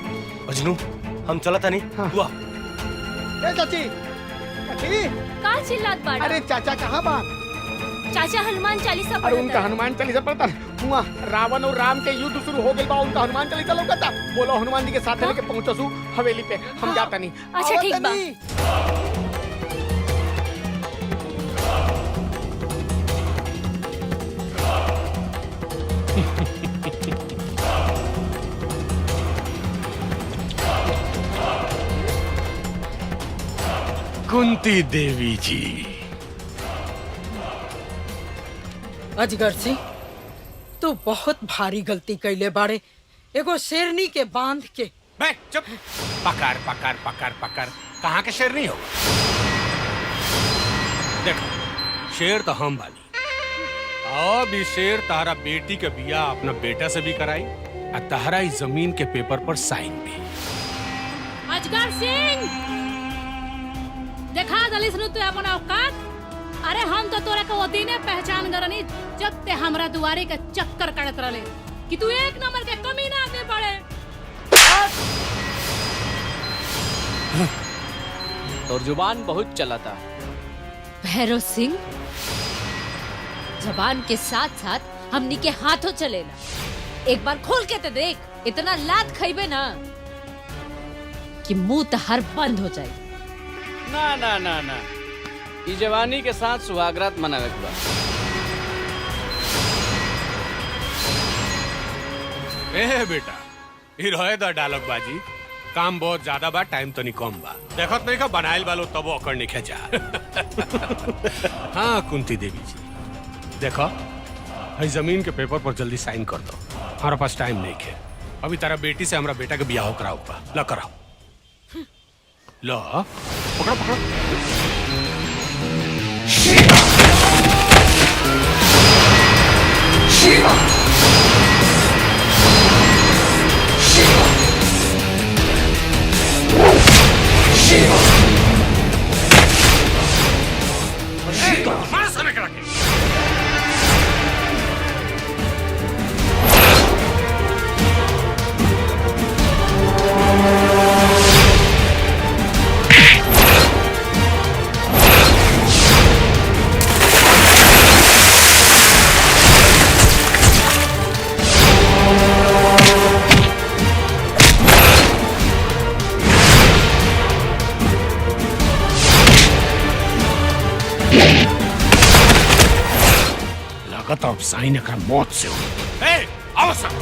Speaker 10: अजनू हम चला था नहीं।
Speaker 8: हाँ।
Speaker 10: हुआ
Speaker 8: ए चाची, चाची
Speaker 17: का चिल्लात बाड़ा?
Speaker 8: अरे चाचा कहाँ बा?
Speaker 17: चाचा हनुमान चालीसा
Speaker 8: अरे उनका हनुमान चालीसा पढ़ता हुआ। रावण और राम के युद्ध शुरू हो गए बा, उनका हनुमान चालीसा लौकता। बोलो हनुमान जी के साथ लेके पहुंचसू हवेली पे, हम जाता नहीं।
Speaker 17: अच्छा ठीक बा।
Speaker 11: कुंती देवी जी।
Speaker 12: अजगर सिंह, तू बहुत भारी गलती कैले बाड़े। एगो शेरनी के बांध के।
Speaker 11: बे चुप। पकड़ पकड़ पकड़ पकड़, कहाँ के शेरनी हो? देखो शेर तो हम बानी। अब ई शेर तारा बेटी के बिया अपना बेटा से भी कराई और तारा इस जमीन के पेपर पर साइन भी।
Speaker 3: अजगर सिंह देखा दलिस नु तू अपन औकात। अरे हम तो तोरा के वो दिने पहचान गरनी जब ते हमरा दुआरे के चक्कर काटत रहले कि तू एक नंबर के कमीना आदमी पड़े।
Speaker 7: और जुबान बहुत चलाता।
Speaker 2: भैरव सिंह, जबान के साथ साथ हमनी के हाथों चलेला। एक बार खोल के तो देख, इतना लात खइबे ना कि मुंह तहर बंद हो जाए।
Speaker 7: ना ना ना ना, ई जवानी के साथ सुहागरात मनावे के बा।
Speaker 11: ए बेटा, ई रहे दा डायलॉग बाजी। काम बहुत ज्यादा बा, टाइम तो नहीं कम बा। देखत नहीं का बनाइल वालो तब ओकर नहीं खेचा। हाँ कुंती देवी जी, देखो हई जमीन के पेपर पर जल्दी साइन कर दो, हमारा पास टाइम नहीं है। अभी तारा बेटी से हमारा बेटा के ब्याह कराओ बा, ला कराओ। लो पकड़ो पकड़ो।
Speaker 18: शिवा शिवा शिवा शिवा
Speaker 11: मार सामने करा के। लागत अब साइन एकरा मौत से हो। ए आओ सर।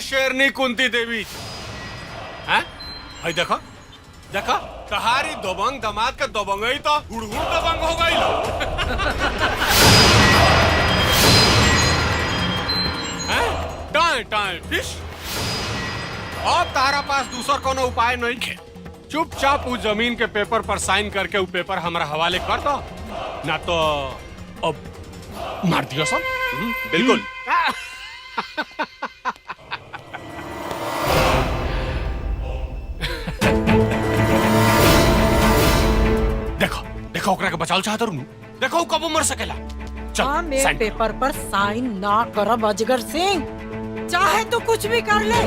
Speaker 11: शेरनी कुंती देवी हैं? भाई देखो देखो तहारी दोबंग दामाद का दोबंग ही तो हुड़हुड़ दबंग हो गई लो। हैं? Time time fish. अब तारा पास दूसरा कोनो उपाय नहीं है, चुपचाप उस जमीन के पेपर पर साइन करके वो पेपर हमारा हवाले कर दो, ना तो अब मार दियो सब।
Speaker 15: बिल्कुल।
Speaker 11: देखो देखो ओकरा के बचाव चाहत रहूं, देखो कब मर सकेला। चल
Speaker 12: हम एक
Speaker 11: साइन
Speaker 12: पेपर पर साइन ना करब अजगर सिंह, चाहे तो कुछ भी कर ले।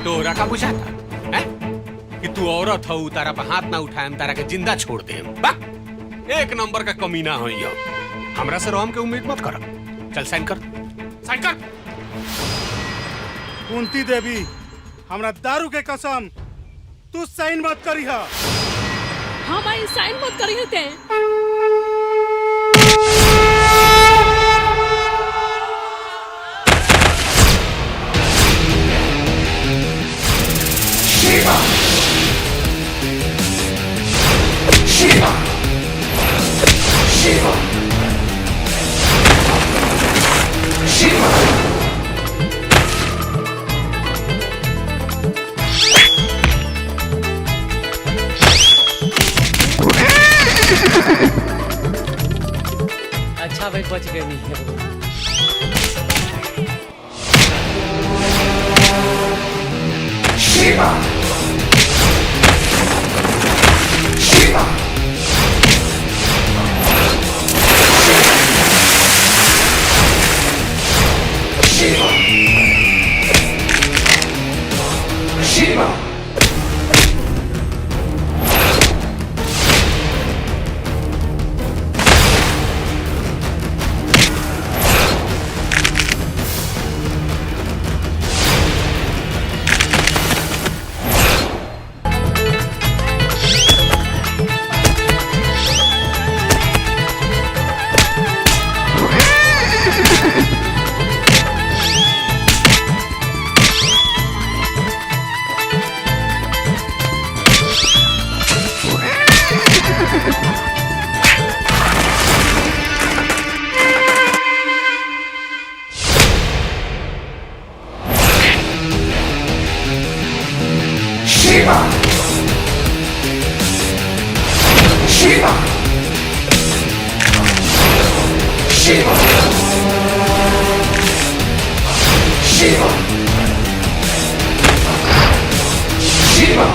Speaker 11: तोरा का बुझाता है कि तू औरत हो, तारा पे हाथ ना उठाएम, तारा के जिंदा छोड़ देम। एक नंबर का कमीना हो यो। हमरा से रोम के उम्मीद मत कर। चल साइन कर, साइन कर।
Speaker 5: कुंती देवी, हमरा दारू के कसम, तू साइन मत करिहा।
Speaker 3: हाँ भाई साइन मत करी होते।
Speaker 18: शिवा शिवा शिवा शिवा
Speaker 13: अच्छा भाई बच गए नहीं।
Speaker 18: Shiva Shiva Shiva Shiva Shiva. Shiva. Shiva. Shiva.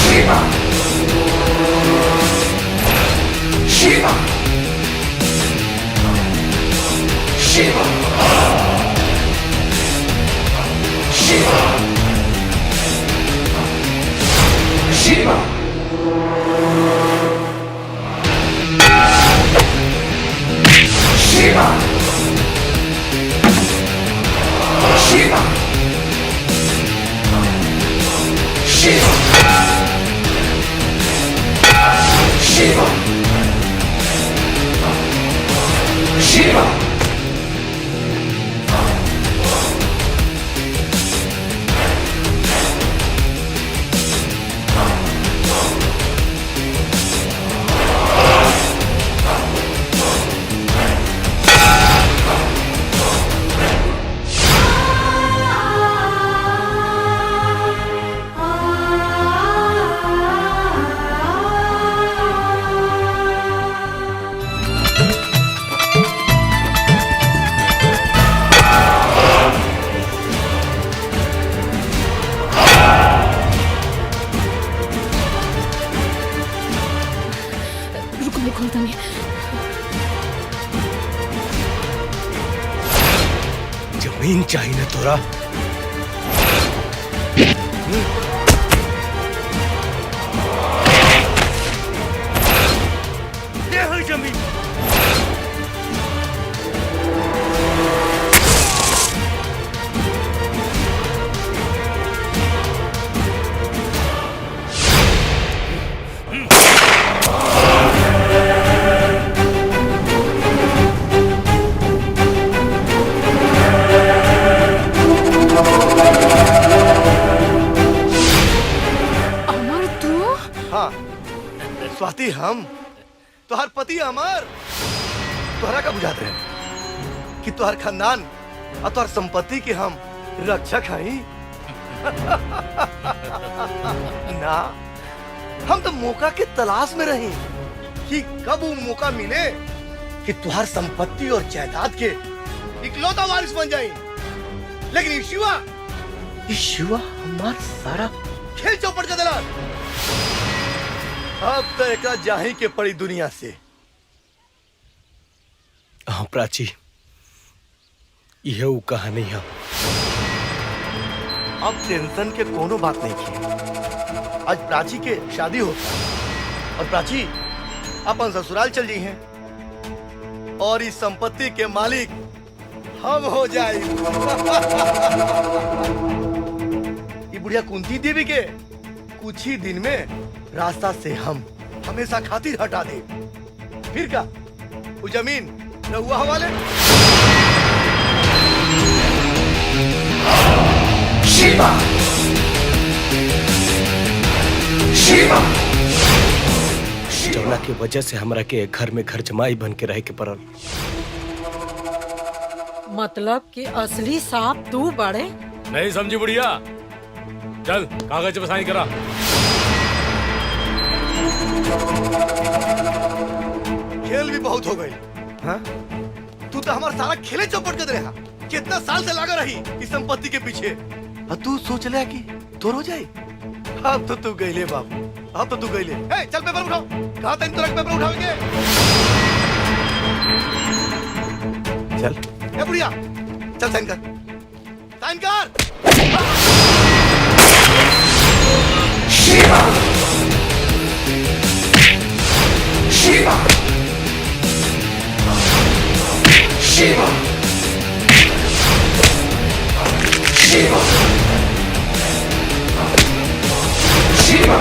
Speaker 18: Shiva. Shiva. Shiva. Shiva. Shiva. Shiva. Shiva. Shiva. Shiva.
Speaker 3: रुको मैं खोलता नहीं।
Speaker 10: जमीन चाहिए ना तोरा? दे हो जमीन।
Speaker 4: हाँ स्वाति, हम तुहार पति अमर तोहरा का बुझाते हैं कि तुहार खानदान और तुहार संपत्ति के हम रक्षक हई। ना, हम तो मौका के तलाश में रही कि कब वो मौका मिले कि तुहार संपत्ति और जायदाद के इकलौता वारिस बन जाए। लेकिन ये शिवा हमार सारा खेल चौपट कर दिला। अब तो एक जाही के पड़ी दुनिया से।
Speaker 10: हाँ प्राची, यह वो कहानी है।
Speaker 4: अब टेंशन के कोनो बात नहीं की। आज प्राची के शादी होता और प्राची अपन ससुराल चल जी हैं और इस संपत्ति के मालिक हम हो जाए। ये बुढ़िया कुंती देवी के कुछ ही दिन में रास्ता से हम हमेशा खातिर हटा दे। फिर क्या वो जमीन रहुआ हवाले।
Speaker 18: शिवा। शिवा।
Speaker 10: जौना की वजह से हमरा के घर में घर जमाई बन के रह के पड़ल।
Speaker 12: मतलब कि असली सांप तू बड़े?
Speaker 19: नहीं समझी बुढ़िया। चल कागज पे साइन करा।
Speaker 4: खेल भी बहुत हो गई। हाँ? तू तो हमारा सारा खेले चौपट कर रहा। कितना साल से लगा रही इस संपत्ति के पीछे। और तू सोच ले कि तोर हो जाए। अब तो तू गईले बाबू, अब तो तू गईले। ए, चल पेपर उठाओ। कहाँ तक तुरंत पेपर उठाओगे? चल। ए बुढ़िया, चल साइन कर। साइन कर।
Speaker 18: Shiva. Shiva. Shiva. Shiva.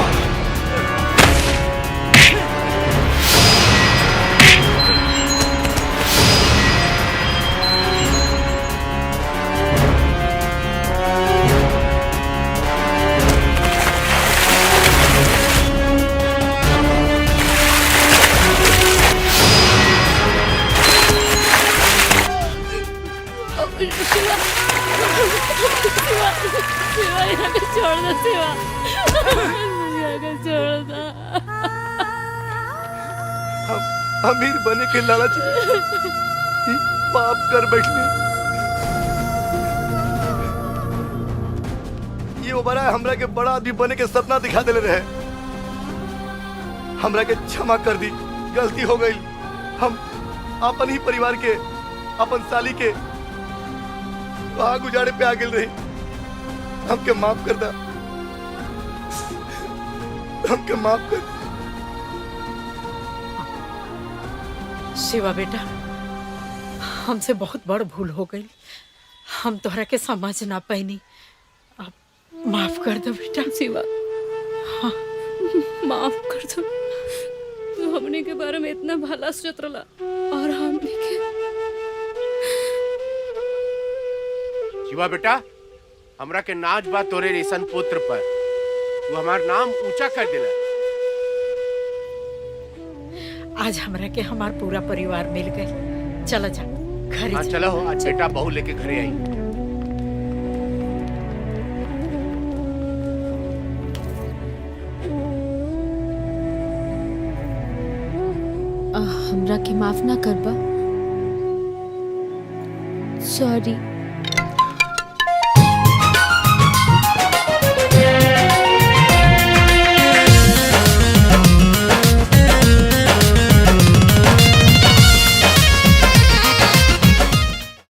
Speaker 3: Shiva यहाँ को छोड़ दो शिवा यहाँ को छोड़ दो
Speaker 4: हम अमीर बने के लालच में ही पाप कर बैठने। ये उबरा हमरा के बड़ा आदमी बने के सपना दिखा देले रहे। हमरा के क्षमा कर दी, गलती हो गई। हम अपन ही परिवार के, अपन साली के आग उजाड़े पे आ गए रही। हमके माफ कर दा, हमके माफ कर।
Speaker 12: शिवा बेटा, हमसे बहुत बड़ भूल हो गई। हम तोहरा के समझ ना पैनी, अब माफ कर दो बेटा।
Speaker 3: शिवा, हाँ माफ कर दो। तू हमने के बारे में इतना भला सोच रहा और हमने के।
Speaker 9: शिवा बेटा, हमरा के नाच बा तोरे रेशन पुत्र पर। तू हमार नाम ऊंचा कर दिला।
Speaker 12: आज हमरा के हमार पूरा परिवार मिल गए। चलो जा घर।
Speaker 9: हाँ चलो, आज बेटा बहू लेके घरे आई।
Speaker 2: हमरा के माफ ना करबा। सॉरी।